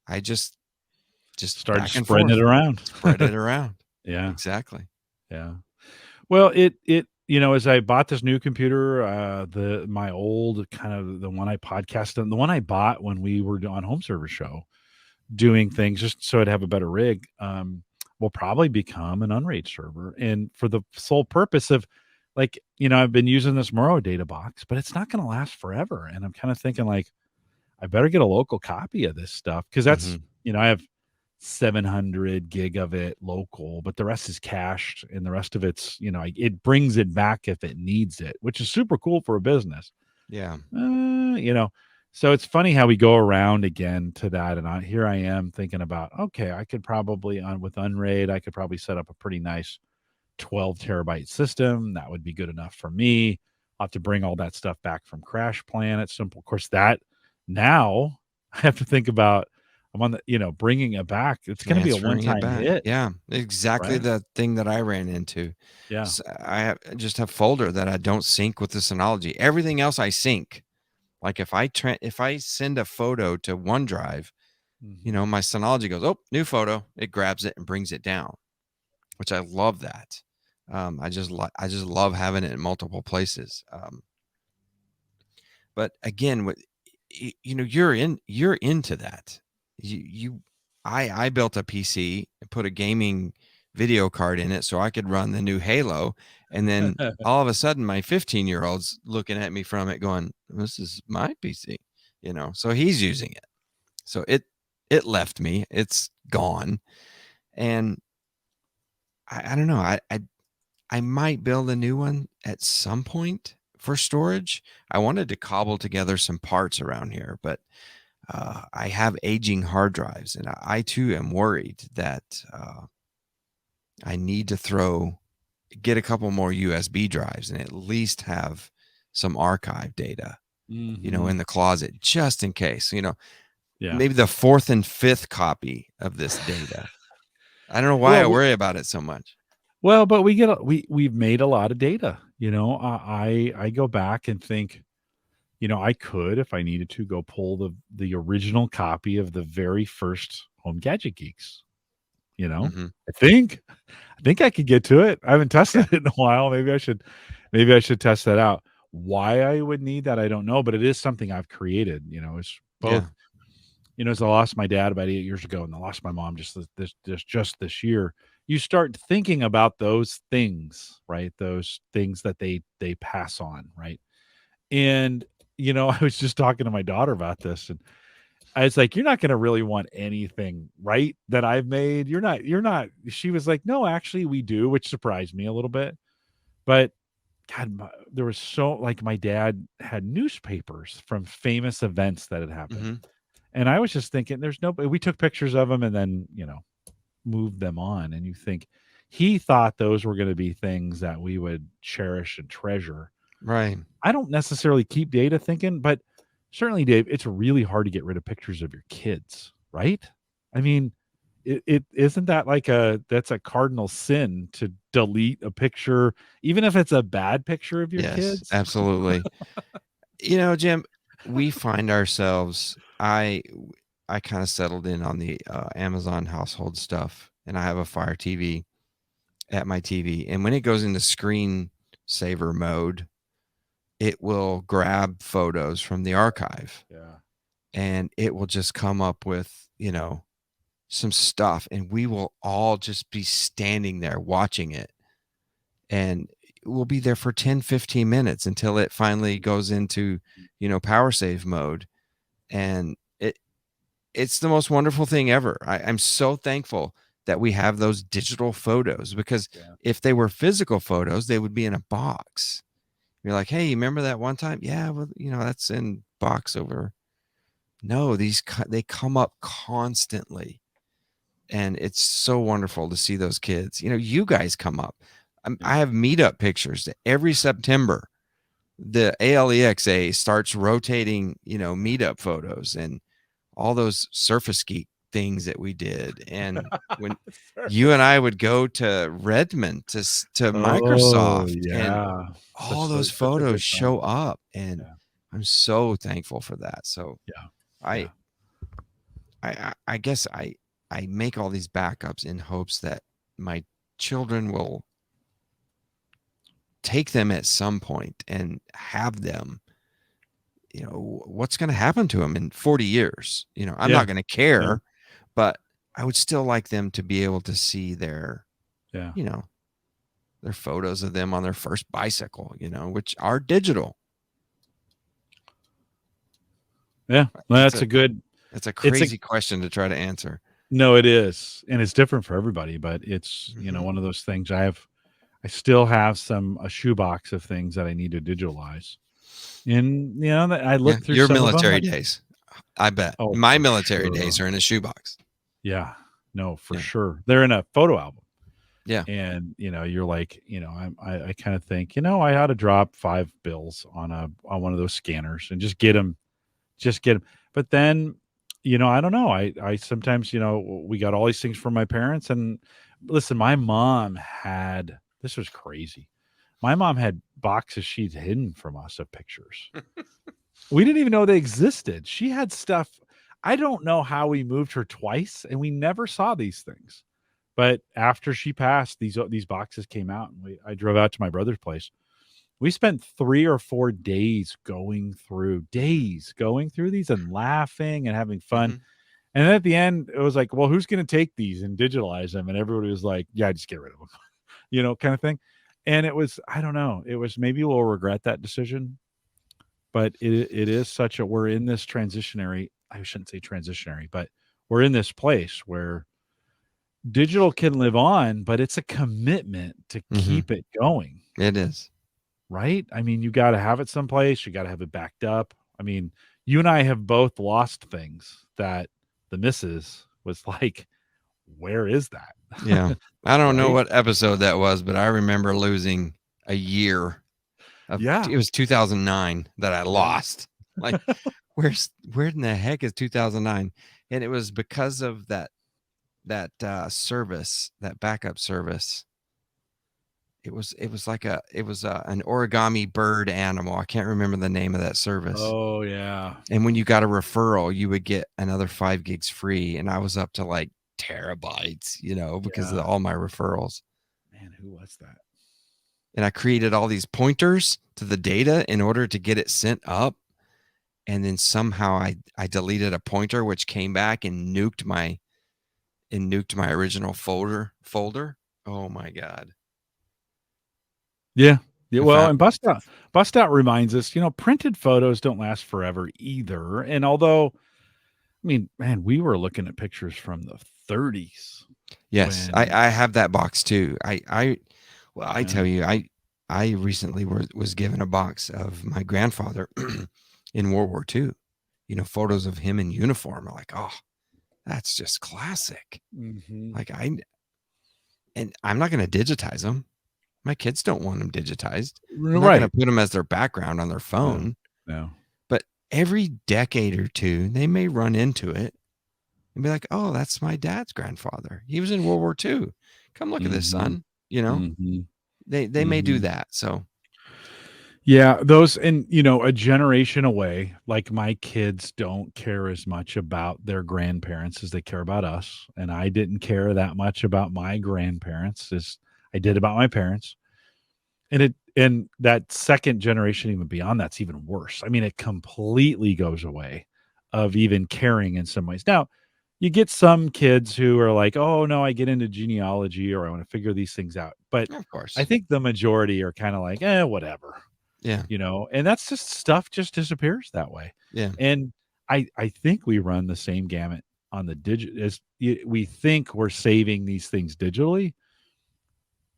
I just started back and spreading it forth, around. spread it around. Yeah, Exactly. yeah. Well, as I bought this new computer, my old kind of the one I podcasted, and the one I bought when we were on Home Service Show doing things just so I'd have a better rig, will probably become an Unraid server. And for the sole purpose of, like, I've been using this Muro data box, but it's not going to last forever. And I'm kind of thinking, like, I better get a local copy of this stuff, because that's, Mhm. I have 700 gig of it local, but the rest is cached, and the rest of it's, it brings it back if it needs it, which is super cool for a business. Yeah. You know, so it's funny how we go around again to that. And here I am thinking about, okay, I could probably with Unraid, I could probably set up a pretty nice 12 terabyte system. That would be good enough for me. I'll have to bring all that stuff back from Crash Plan at simple. Of course, that now I have to think about, I'm on the, bringing it back. It's going to be a Transferring it one-time back. hit, Yeah. Exactly right? the thing that I ran into. Yeah. I just have folder that I don't sync with the Synology. Everything else I sync. Like if I send a photo to OneDrive, Mhm. my Synology goes, "Oh, new photo." It grabs it and brings it down, which I love that. I just love having it in multiple places. But again, you're into that. You I built a PC and put a gaming video card in it so I could run the new Halo, and then all of a sudden my 15-year-old's looking at me from it going, "This is my PC." So he's using it. So it left me. It's gone. And I don't know. I might build a new one at some point for storage. I wanted to cobble together some parts around here, but I have aging hard drives, and I too am worried that I need to get a couple more USB drives and at least have some archive data, Mhm. in the closet just in case. Yeah. Maybe the fourth and fifth copy of this data. I don't know why I Well, worry about it so much. but we've made a lot of data. I go back and think, I could, if I needed to, go pull the original copy of the very first Home Gadget Geeks. Hmm. I think I could get to it. I haven't Yeah, tested it in a while. Maybe I should test that out. Why I would need that, I don't know, but it is something I've created. It's both yeah. as I lost my dad about 8 years ago, and I lost my mom just this year, you start thinking about those things, right? Those things that they pass on, right? And I was just talking to my daughter about this, and I was like, "You're not going to really want anything, right? That I've made. You're not." She was like, "No, actually, we do," which surprised me a little bit. But God, there was so like my dad had newspapers from famous events that had happened, Hmm. and I was just thinking, there's no. We took pictures of them and then moved them on, and you think he thought those were going to be things that we would cherish and treasure. Right. I don't necessarily keep data thinking, but certainly, Dave, it's really hard to get rid of pictures of your kids, right? I mean, it isn't that like that's a cardinal sin to delete a picture, even if it's a bad picture of your Yes, kids. absolutely. Jim, we find ourselves, I kind of settled in on the Amazon household stuff, and I have a Fire TV at my TV. And when it goes into screen saver mode, it will grab photos from the archive, Yeah. and it will just come up with, some stuff. And we will all just be standing there watching it. And we'll be there for 10, 15 minutes until it finally goes into, power save mode. And it's the most wonderful thing ever. I'm so thankful that we have those digital photos, because Yeah. if they were physical photos, they would be in a box. You're like, hey, you remember that one time? Yeah, well, that's in box over. No, they come up constantly, and it's so wonderful to see those kids. You guys come up. Yeah. I have meetup pictures that every September. The ALEXA starts rotating, meetup photos and all those Surface Geek things that we did. And when you and I would go to Redmond to Oh, Microsoft, and yeah. all those Such a photos good show time. up, and Yeah. I'm so thankful for that. So Yeah. I Yeah. I guess I make all these backups in hopes that my children will take them at some point and have them. What's going to happen to them in 40 years? I'm Yeah. not going to Yeah. care, but I would still like them to be able to see Yeah. you know, their photos of them on their first bicycle, which are digital. Yeah. Well, It's that's a a good it's a it's a crazy question to try to answer. no, it is. And it's different for everybody, but it's, Mm-hmm. one of those things I still have a shoebox of things that I need to digitalize. And that I Yeah, look through your some of them military like, days, I bet. oh, My for military days sure. are in a shoebox. Yeah. No, for Yeah. sure. They're in a photo album. Yeah. And you're like, I kind of think, I ought to drop 5 bills on one of those scanners and just get them. But then, I don't know. I sometimes, we got all these things from my parents. And listen, my mom had this was crazy. My mom had boxes she'd hidden from us of pictures. We didn't even know they existed. She had stuff. I don't know how we moved her twice and we never saw these things. But after she passed, these boxes came out, and I drove out to my brother's place. We spent 3 or 4 days going through these and laughing and having fun. Mm-hmm. And then at the end, it was like, well, who's going to take these and digitalize them? And everybody was like, yeah, just get rid of them, kind of thing. And it was, I don't know, it was maybe we'll regret that decision, but it is we're in this transitionary, I shouldn't say transitionary, but we're in this place where digital can live on, but it's a commitment to Mm-hmm. keep it going, It is. right? I mean, you got to have it someplace, you got to have it backed up. I mean, you and I have both lost things that the missus was like, where is that? Yeah. I don't know Right? what episode that was, but I remember losing a year Yeah. it was 2009 that I Yeah. lost. Like, where in the heck is 2009? And it was because of that service, that backup service. It was an origami bird animal. I can't remember the name of that service. Oh yeah. And when you got a referral, you would get another 5 gigs free. And I was up to like terabytes, because of Yeah. all my referrals. Man, who was that? And I created all these pointers to the data in order to get it sent up. and then somehow I deleted a pointer, which came back and nuked my original folder. Oh my God. Yeah. Yeah. I Well, found and bust out reminds us, printed photos don't last forever either. And although, I mean, man, we were looking at pictures from the 30s Yes, when, I have that box too. I yeah. tell you, I recently was given a box of my grandfather in World War II. Photos of him in uniform. I'm like, oh, that's just classic. Mhm. Like and I'm not going to digitize them. My kids don't want them digitized. I'm not going to Right. put them as their background on their No. phone. No. But every decade or two, they may run into it and be like, oh, that's my dad's grandfather. He was in World War II. Come look at this, Mhm. son. You know, Mhm. they may do Mhm. that. So, Yeah, those and a generation away, like my kids don't care as much about their grandparents as they care about us. And I didn't care that much about my grandparents as I did about my parents. And that second generation, even beyond that's even worse. I mean, it completely goes away of even caring in some ways. Now, you get some kids who are like, oh no, I get into genealogy or I want to figure these things out. But of I course. think the majority are kind of like, whatever, Yeah. and that's just stuff just disappears that way. Yeah. And I think we run the same gamut on the digit as we think we're saving these things digitally,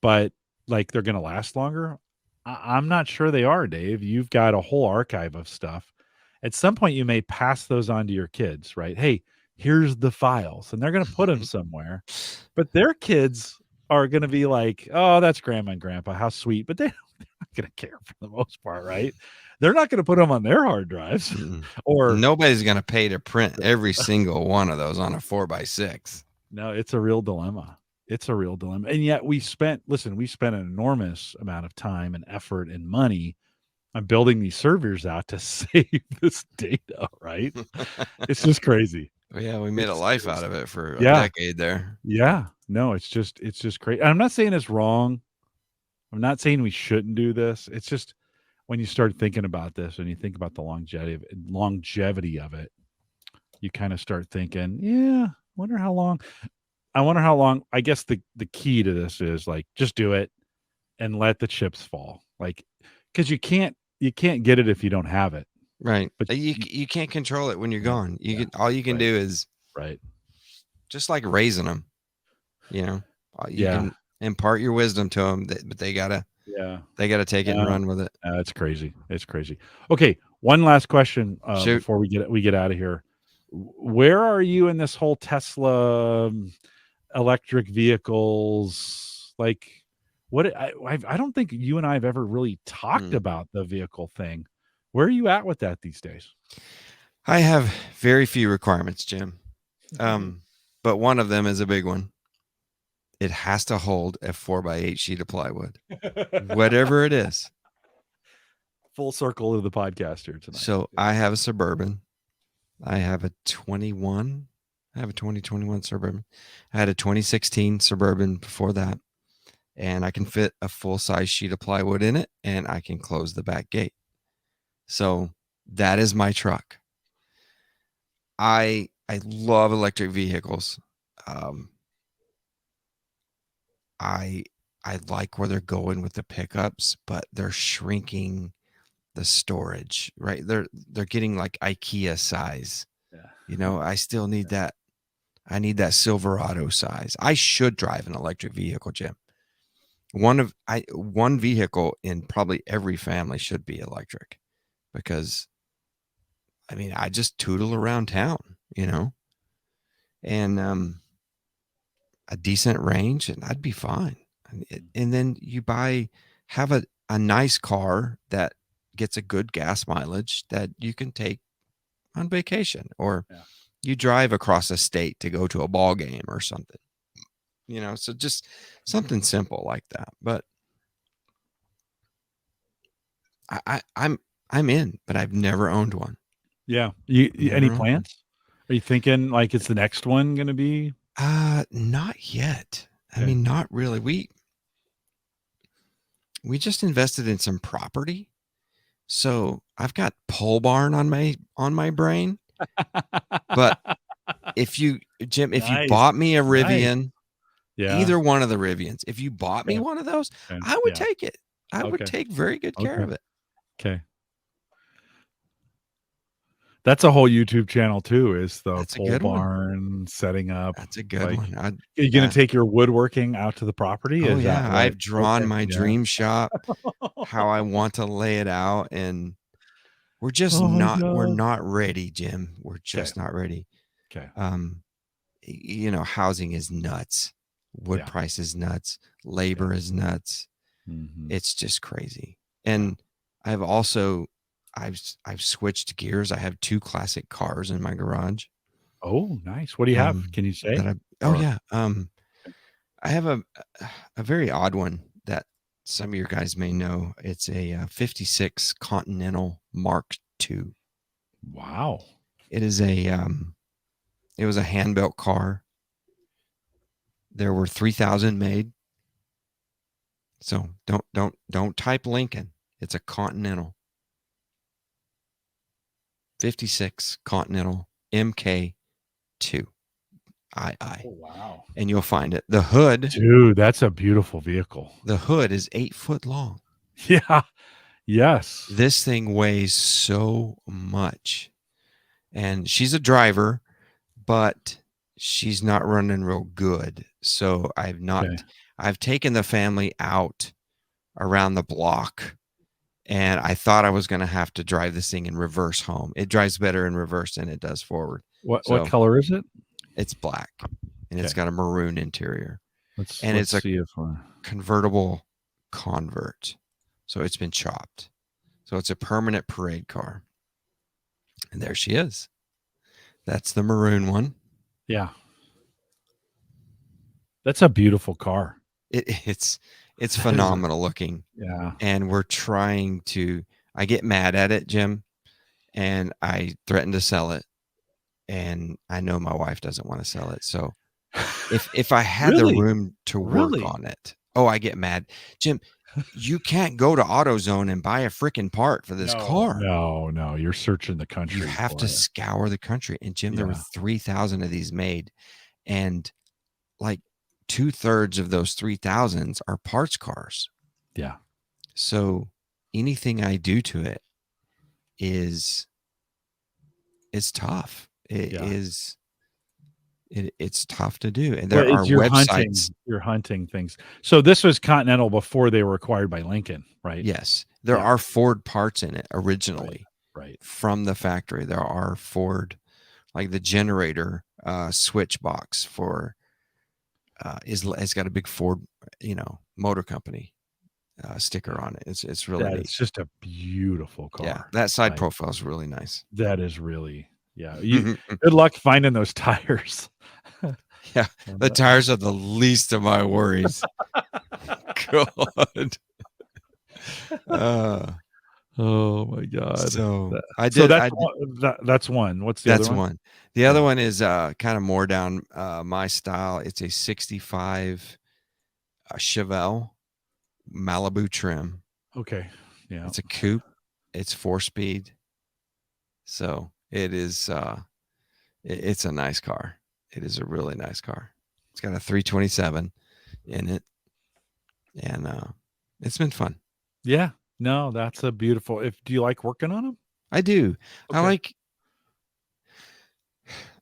but like they're going to last longer. I'm not sure they are, Dave. You've got a whole archive of stuff. At some point, you may pass those on to your kids, right? Hey, here's the files, and they're going to put them somewhere. But their kids are going to be like, "Oh, that's grandma and grandpa. How sweet!" But they're not going to care for the most part, right? They're not going to put them on their hard drives, Mm-mm. or Nobody's going to pay to print every single one of those on a 4x6. no. It's a real dilemma. It's a real dilemma, and yet we spent an enormous amount of time and effort and money on building these servers out to save this data, right? It's just crazy. Well, yeah, we made a It's life out just of it for a yeah, decade there. yeah. No, it's just great. I'm not saying it's wrong. I'm not saying we shouldn't do this. It's just when you start thinking about this and you think about the longevity of it, you kind of start thinking, yeah, I wonder how long. I guess the key to this is like just do it and let the chips fall. Like cuz you can't get it if you don't have it. Right. But You can't control it when you're yeah, gone. yeah, All you can right, do is right. just like raising them, you know. You Yeah, can impart your wisdom to them, but yeah. they got to take it and No, run with it. it's crazy. It's crazy. Okay, one last question Shoot. before we get out of here. Where are you in this whole Tesla electric vehicles? Like, what? I don't think you and I have ever really talked Mm. about the vehicle thing. Where are you at with that these days? I have very few requirements, Jim. But one of them is a big one. It has to hold a 4x8 sheet of plywood, whatever it is. Full circle of the podcast here tonight. So I have a Suburban. I have a 21. I have a 2021 Suburban. I had a 2016 Suburban before that, and I can fit a full size sheet of plywood in it, and I can close the back gate. So that is my truck. I love electric vehicles. Um, I I like where they're going with the pickups, but they're shrinking the storage, right? They're getting like IKEA size. Yeah. I still need that. I need that Silverado size. I should drive an electric vehicle, Jim. One vehicle in probably every family should be electric because I mean, I just tootle around town, and a decent range, and I'd be fine. And then have a nice car that gets a good gas mileage that you can take on vacation, or Yeah. you drive across a state to go to a ball game or something. So just something simple like that. But I'm in, but I've never owned one. Yeah. Any Never owned one. plans? Are you thinking like it's the next one going to be? Not yet. I Okay. mean, not really. We just invested in some property. So I've got pole barn on my brain, but Jim, if you Nice. bought me a Nice. Rivian, Yeah. either one of the Rivians, if you bought me Okay. one of those, Okay. I would Yeah. take it. I would Okay. take very good care Okay. of it. Okay. That's a whole YouTube channel too, is the That's a pole good one. barn setting up. That's a good Like, one. are you gonna Yeah. take your woodworking out to the property? Oh Is that yeah, what? I've drawn Okay. my Yeah. dream shop, how I want to lay it out, and Oh my we're god. not ready, Jim. We're Okay. just not ready. Okay. Um, housing is nuts. Wood Yeah. price is nuts. Yeah. Labor is nuts. Mhm. It's just crazy. Yeah. And I've also I've switched gears. I have 2 classic cars in my garage. Oh, nice. What do you have? Can you That say? I Oh Or yeah. I have a very odd one that some of your guys may know. It's a 56 Continental Mark II. wow. It is it was a hand built car. There were 3,000 made. So don't type Lincoln. It's a Continental 56 Continental MK2 II. Oh, wow. And you'll find it. Dude, that's a beautiful vehicle. The hood is 8 foot long. Yeah. Yes. This thing weighs so much. And she's a driver, but she's not running real good. So Okay. I've taken the family out around the block, and I thought I was going to have to drive this thing in reverse home. It drives better in reverse than it does forward. What So color is it? it's black, and it's Okay. got a maroon interior, and Let's it's a see if we're convertible convert. So it's been chopped. So it's a permanent parade car. And there she is. That's the maroon one. yeah. That's a beautiful car. It's That is phenomenal looking. yeah. And I get mad at it, Jim, and I threaten to sell it. And I know my wife doesn't want to sell it. So if I had the Really? room to work Really? on it, oh, I get mad. Jim, you can't go to AutoZone and buy a freaking part for this car. No. You're searching the You country have for to it. scour the country. And Jim, there were Yeah. 3,000 of these made. And like 2/3 of those 3,000s are parts cars. Yeah. So anything I do to it is tough. Yeah. It's tough to do. And Well, there are it's websites. you're hunting things. So this was Continental before they were acquired by Lincoln, right? Yes, there Yeah. are Ford parts in it Right. originally Right. from the factory. There are Ford, like the generator switch box for it's got a big Ford, motor company sticker on it. It's really That is neat. just a beautiful Yeah, car. that side Like, profile is really nice. that is really yeah. Good luck finding those tires. Yeah, the tires are the least of my worries. God. Oh my god. So So that's one. What's the other that's one? one. The other Yeah. one is kind of more down my style. It's a 65 Chevelle Malibu trim. Okay. Yeah. It's a coupe. It's 4-speed. So it is it's a nice car. It is a really nice car. It's got a 327 in it. And it's been fun. Yeah. No, that's a beautiful. If do you like working on them? I do. I Okay.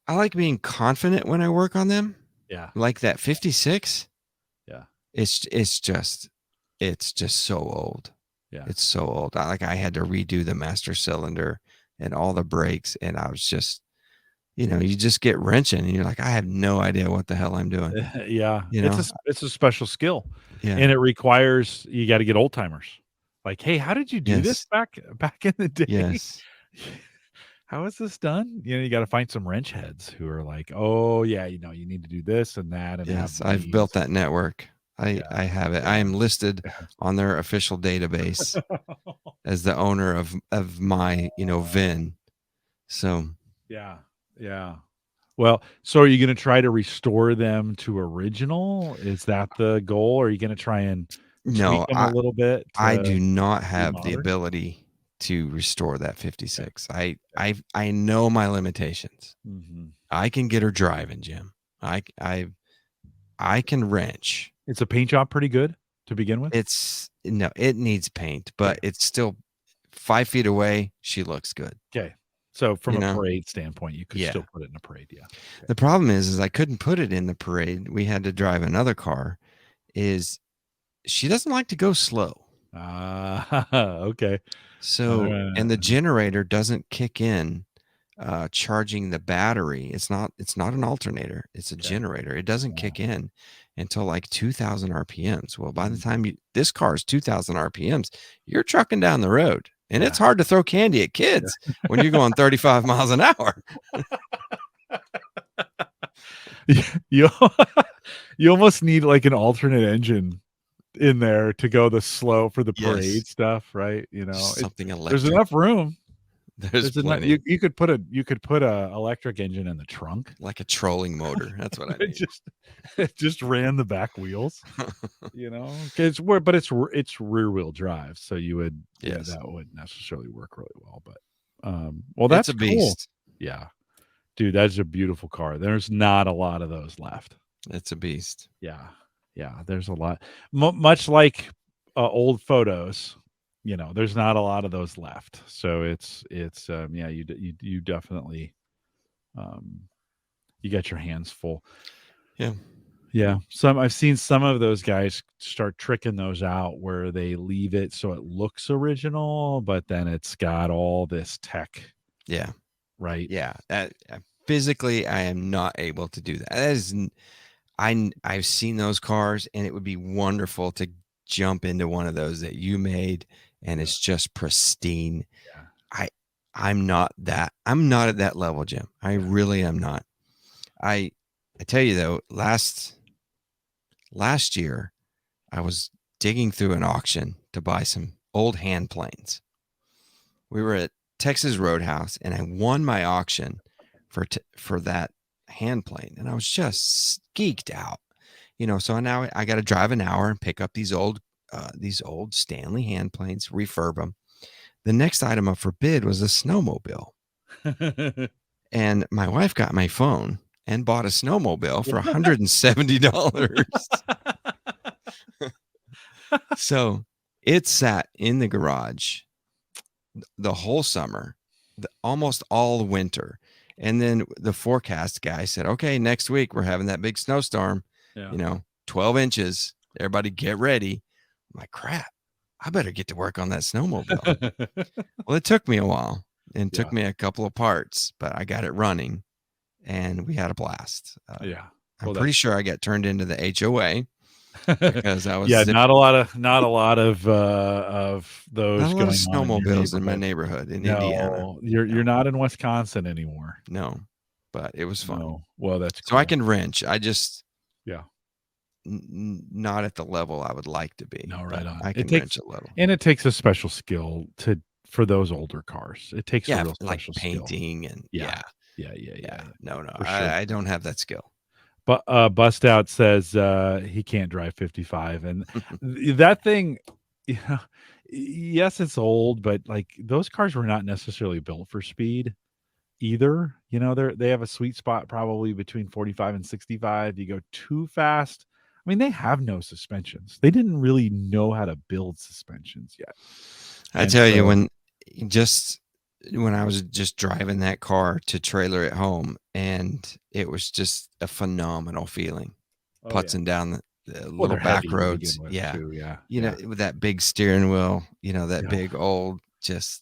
like being confident when I work on them. Yeah. Like that 56. Yeah. It's just so old. Yeah. It's so old. I had to redo the master cylinder and all the brakes, and I was just, you just get wrenching, and you're like, I have no idea what the hell I'm doing. Yeah. You know? It's a special skill. Yeah. And it requires you got to get old timers. Like, hey, how did you do this Yes. back in the day? Yes. How is this done? You got to find some wrench heads who are like, oh yeah, you need to do this and that and Yes. have I've built that network. I have it. Yeah. I am listed on their official database as the owner of my, VIN. So Yeah. Well, so are you going to try to restore them to original? Is that the goal? Or are you going to try and no, tweak them a little bit I to do not be have the modern? ability to restore that 56. I know my limitations. Mm-hmm. I can get her driving, Jim. I can wrench. It's a paint job pretty good to begin with. It needs paint, but it's still 5 feet away. She looks good. Okay. So from a parade standpoint, you could still put it in a parade. Yeah. Okay. The problem is I couldn't put it in the parade. We had to drive another car. She doesn't like to go slow. Okay. So, and the generator doesn't kick in charging the battery. It's not an alternator. It's a generator. It doesn't kick in until like 2,000 RPMs. Well, by the time this car is 2,000 RPMs, you're trucking down the road. And it's hard to throw candy at kids when you're going 35 miles an hour. you almost need like an alternate engine in there to go the slow for the parade stuff, right? Something electric. There's enough room. There's plenty. Enough, you could put a electric engine in the trunk, like a trolling motor. That's what I mean. It just ran the back wheels, but it's rear wheel drive, so you would that wouldn't necessarily work really well. But that's a beast. Cool. Yeah, dude, that's a beautiful car. There's not a lot of those left. It's a beast. Yeah, there's a lot. Much like old photos. There's not a lot of those left. So it's you definitely you got your hands full. Yeah. I've seen some of those guys start tricking those out where they leave it so it looks original, but then it's got all this tech. Yeah. Right. Yeah. Physically, I am not able to do that. That is, I've seen those cars, and it would be wonderful to jump into one of those that you made. And it's just pristine. Yeah. I'm not at that level, Jim. I really am not. I tell you though, last year I was digging through an auction to buy some old hand planes. We were at Texas Roadhouse, and I won my auction for that hand plane, and I was just geeked out. So now I got to drive an hour and pick up these old Stanley hand planes, refurb them. The next item up for bid was a snowmobile. And my wife got my phone and bought a snowmobile for $170. So it sat in the garage the whole summer, almost all winter. And then the forecast guy said, okay, next week we're having that big snowstorm, 12 inches. Everybody get ready. I'm like, crap, I better get to work on that snowmobile. Well, it took me a while and took me a couple of parts, but I got it running and we had a blast. I'm pretty sure I got turned into the HOA because I was not a lot of those not a lot of going snowmobiles in my neighborhood in Indiana. You're not in Wisconsin anymore. No, but it was fun. No. Well, that's cool. So I can wrench. I just not at the level I would like to be. No, right on. I can wrench a little, and it takes a special skill for those older cars. It takes a real special painting skill. And yeah. No, sure. I don't have that skill. But Bust Out says he can't drive 55, and that thing, yes, it's old, but like those cars were not necessarily built for speed either. They have a sweet spot probably between 45 and 65. You go too fast. I mean, they have no suspensions. They didn't really know how to build suspensions yet. I tell you, when I was just driving that car to trailer at home, and it was just a phenomenal feeling, putzing down the little back roads. With that big steering wheel, that big old, just,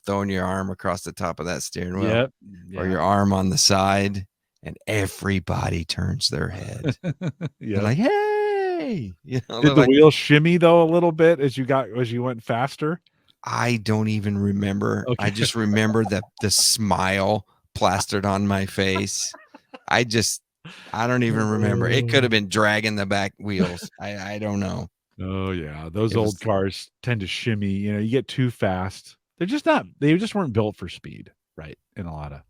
throwing your arm across the top of that steering wheel or your arm on the side, and everybody turns their head. They're like, hey, did the wheel shimmy though a little bit as you went faster? I don't even remember. Okay. I just remember the smile plastered on my face. I don't even remember. It could have been dragging the back wheels. I don't know. Oh yeah. Those old cars tend to shimmy. You get too fast. They just weren't built for speed, right? In a lot of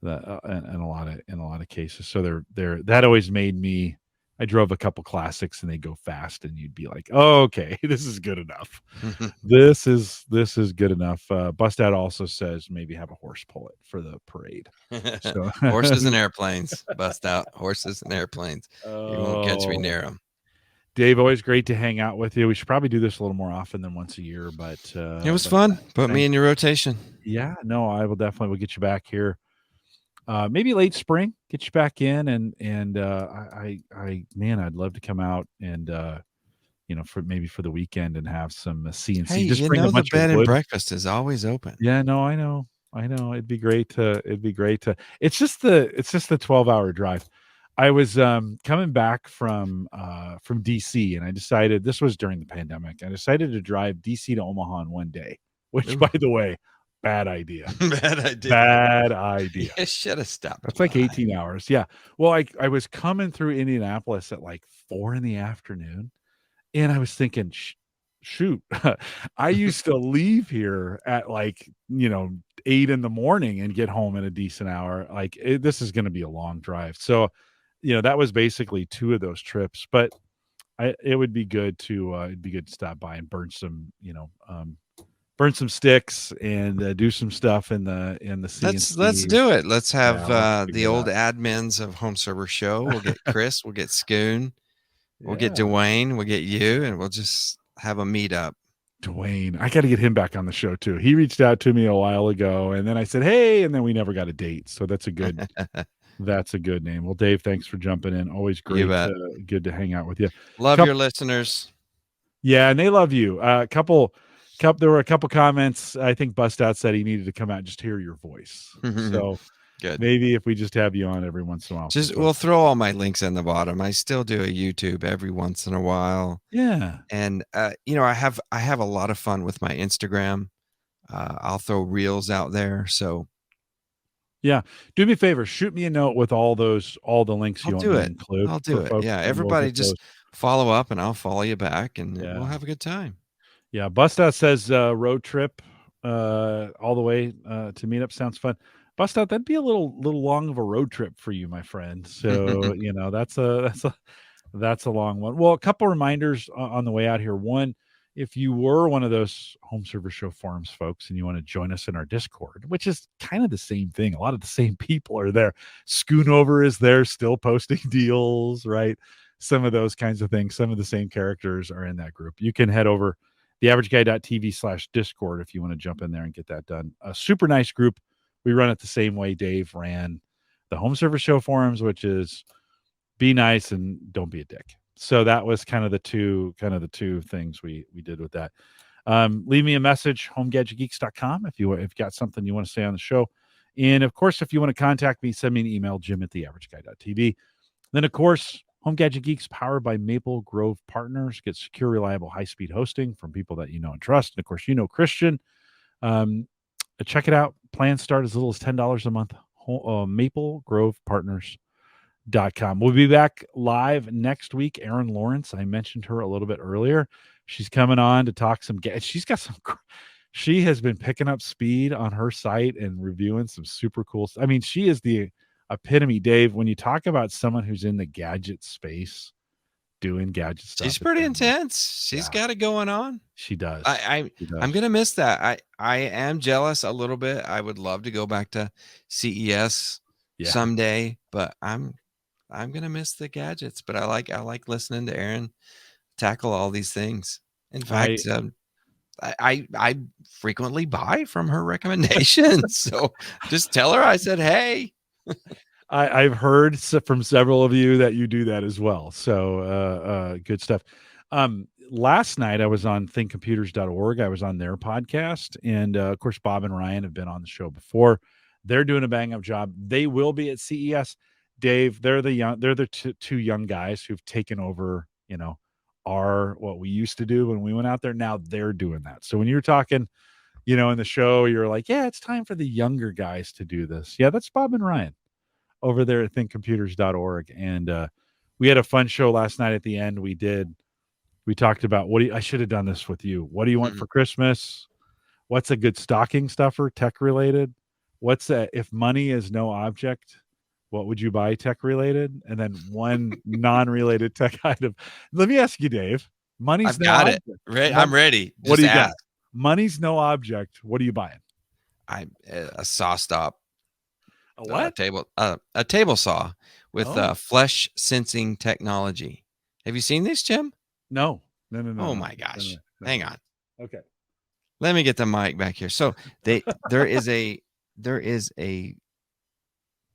in a lot of cases. So that always made me I drove a couple classics and they go fast, and you'd be like, oh, okay, this is good enough. This is good enough. Bust Out also says maybe have a horse pull it for the parade. So Horses and airplanes. Bust out horses and airplanes. You won't catch me oh, near them. Dave, always great to hang out with you. We should probably do this a little more often than once a year, but It was fun. Put me in your rotation. Yeah, no, I will definitely will get you back here. Maybe late spring, get you back in, and man, I'd love to come out and for maybe for the weekend and have some CNC. Hey, Just bring a the bunch of bed and wood. breakfast is always open. Yeah, no, I know. It'd be great to. It's just the 12-hour drive. I was coming back from DC, and I decided this was during the pandemic. I decided to drive DC to Omaha in one day, which, Ooh. by the way, bad idea. Bad idea. Bad idea. You should have stopped. That's like 18 hours. Yeah. Well, I was coming through Indianapolis at like 4 in the afternoon, and I was thinking, shoot, I used to leave here at like, 8 in the morning and get home in a decent hour. Like this is going to be a long drive. So, that was basically 2 of those trips, but it would be good to, it'd be good to stop by and burn some, burn some sticks and do some stuff in the CNC. Let's do it. Let's have let's the old admins of Home Server Show. We'll get Chris. We'll get Scoon. We'll get Dwayne. We'll get you, and we'll just have a meetup. Dwayne, I got to get him back on the show too. He reached out to me a while ago, and then I said, "Hey," and then we never got a date. So that's a good name. Well, Dave, thanks for jumping in. Always great, good to hang out with you. Love your listeners. Yeah, and they love you. There were a couple comments. I think Bust Out said he needed to come out and just hear your voice. So good. Maybe if we just have you on every once in a while. We'll throw all my links in the bottom. I still do a YouTube every once in a while. Yeah. And I have a lot of fun with my Instagram. I'll throw reels out there. So yeah, do me a favor, shoot me a note with all the links you want to include. I'll do it. Yeah, everybody just follow up, and I'll follow you back, and we'll have a good time. Yeah, Bust Out says road trip all the way to meetup sounds fun. Bust Out, that'd be a little long of a road trip for you, my friend. So that's a long one. Well, a couple reminders on the way out here. One, if you were one of those Home Server Show forums folks and you want to join us in our Discord, which is kind of the same thing, a lot of the same people are there. Schoonover is there still posting deals, right? Some of those kinds of things. Some of the same characters are in that group. You can head over theaverageguy.tv/Discord if you want to jump in there and get that done. A super nice group. We run it the same way Dave ran the Home Server Show forums, which is be nice and don't be a dick. So that was kind of the two things we did with that. Leave me a message, homegadgetgeeks.com, if you've got something you want to say on the show. And of course, if you want to contact me, send me an email, jim@theaverageguy.tv. Then of course, Home Gadget Geeks, powered by Maple Grove Partners, get secure, reliable, high-speed hosting from people that you know and trust. And of course, Christian. Check it out. Plans start as little as $10 a month. MapleGrovePartners.com. We'll be back live next week. Erin Lawrence, I mentioned her a little bit earlier. She's coming on to talk some. She's got some. She has been picking up speed on her site and reviewing some super cool stuff. I mean, she is the epitome, Dave. When you talk about someone who's in the gadget space, doing gadget stuff, she's pretty intense. She's got it going on. She does. I'm gonna miss that. I am jealous a little bit. I would love to go back to CES someday, but I'm gonna miss the gadgets. But I like listening to Erin tackle all these things. In fact, I frequently buy from her recommendations. So just tell her I said, hey. I've heard from several of you that you do that as well. So good stuff. Last night I was on thinkcomputers.org. I was on their podcast. And of course, Bob and Ryan have been on the show before. They're doing a bang up job. They will be at CES. Dave, they're the two young guys who've taken over, what we used to do when we went out there. Now they're doing that. So when you're talking, in the show, you're like, yeah, it's time for the younger guys to do this. Yeah, that's Bob and Ryan over there at thinkcomputers.org. And we had a fun show last night at the end. We talked about I should have done this with you. What do you want for Christmas? What's a good stocking stuffer, tech related? If money is no object, what would you buy tech related? And then one non-related tech item. Let me ask you, Dave. Money's I've no got it. object. Right. I'm ready. What do Just you ask. got? Money's no object. What are you buying? A saw stop. A what? A table saw with flesh sensing technology. Have you seen this, Jim? No. Oh my gosh. No. Hang on. Okay. Let me get the mic back here. So there is a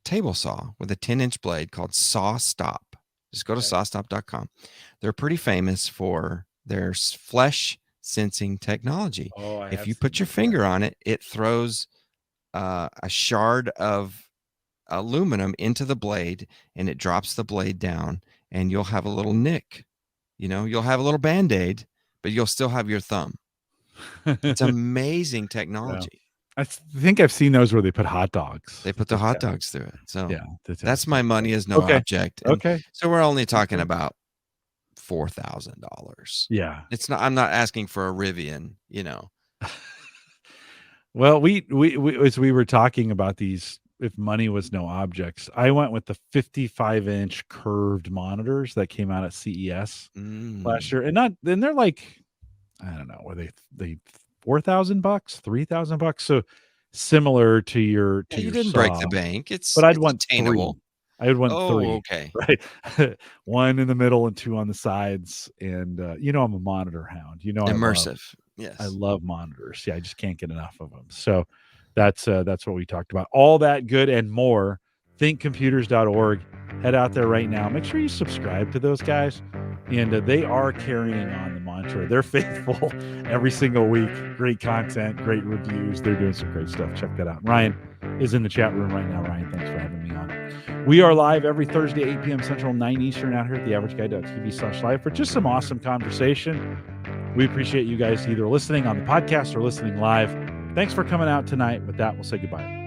table saw with a 10-inch blade called Saw Stop. Just go to sawstop.com. They're pretty famous for their flesh sensing technology. If you put your finger on it, it throws a shard of aluminum into the blade, and it drops the blade down, and you'll have a little nick. You'll have a little Band-Aid, but you'll still have your thumb. It's amazing technology. I think I've seen those where they put hot dogs. They put the hot dogs through it. So yeah, that's my money is no object. And so we're only talking about $4,000. Yeah. I'm not asking for a Rivian, Well, we as we were talking about these, if money was no objects, I went with the 55-inch curved monitors that came out at CES last year. And they're like, I don't know, were they $4,000, $3,000? So similar to your you your didn't saw. break the bank. But I'd want attainable. 3. I would want 3. Okay. Right. 1 in the middle and 2 on the sides. And I'm a monitor hound. Immersive. Yes. I love monitors. Yeah, I just can't get enough of them. So that's what we talked about. All that good and more. thinkcomputers.org. Head out there right now. Make sure you subscribe to those guys. And they are carrying on the mantra. They're faithful every single week. Great content, great reviews. They're doing some great stuff. Check that out. Ryan is in the chat room right now. Ryan, thanks for having me on. We are live every Thursday, 8 p.m. Central, 9 Eastern out here at theaverageguy.tv/live for just some awesome conversation. We appreciate you guys either listening on the podcast or listening live. Thanks for coming out tonight. With that, we'll say goodbye.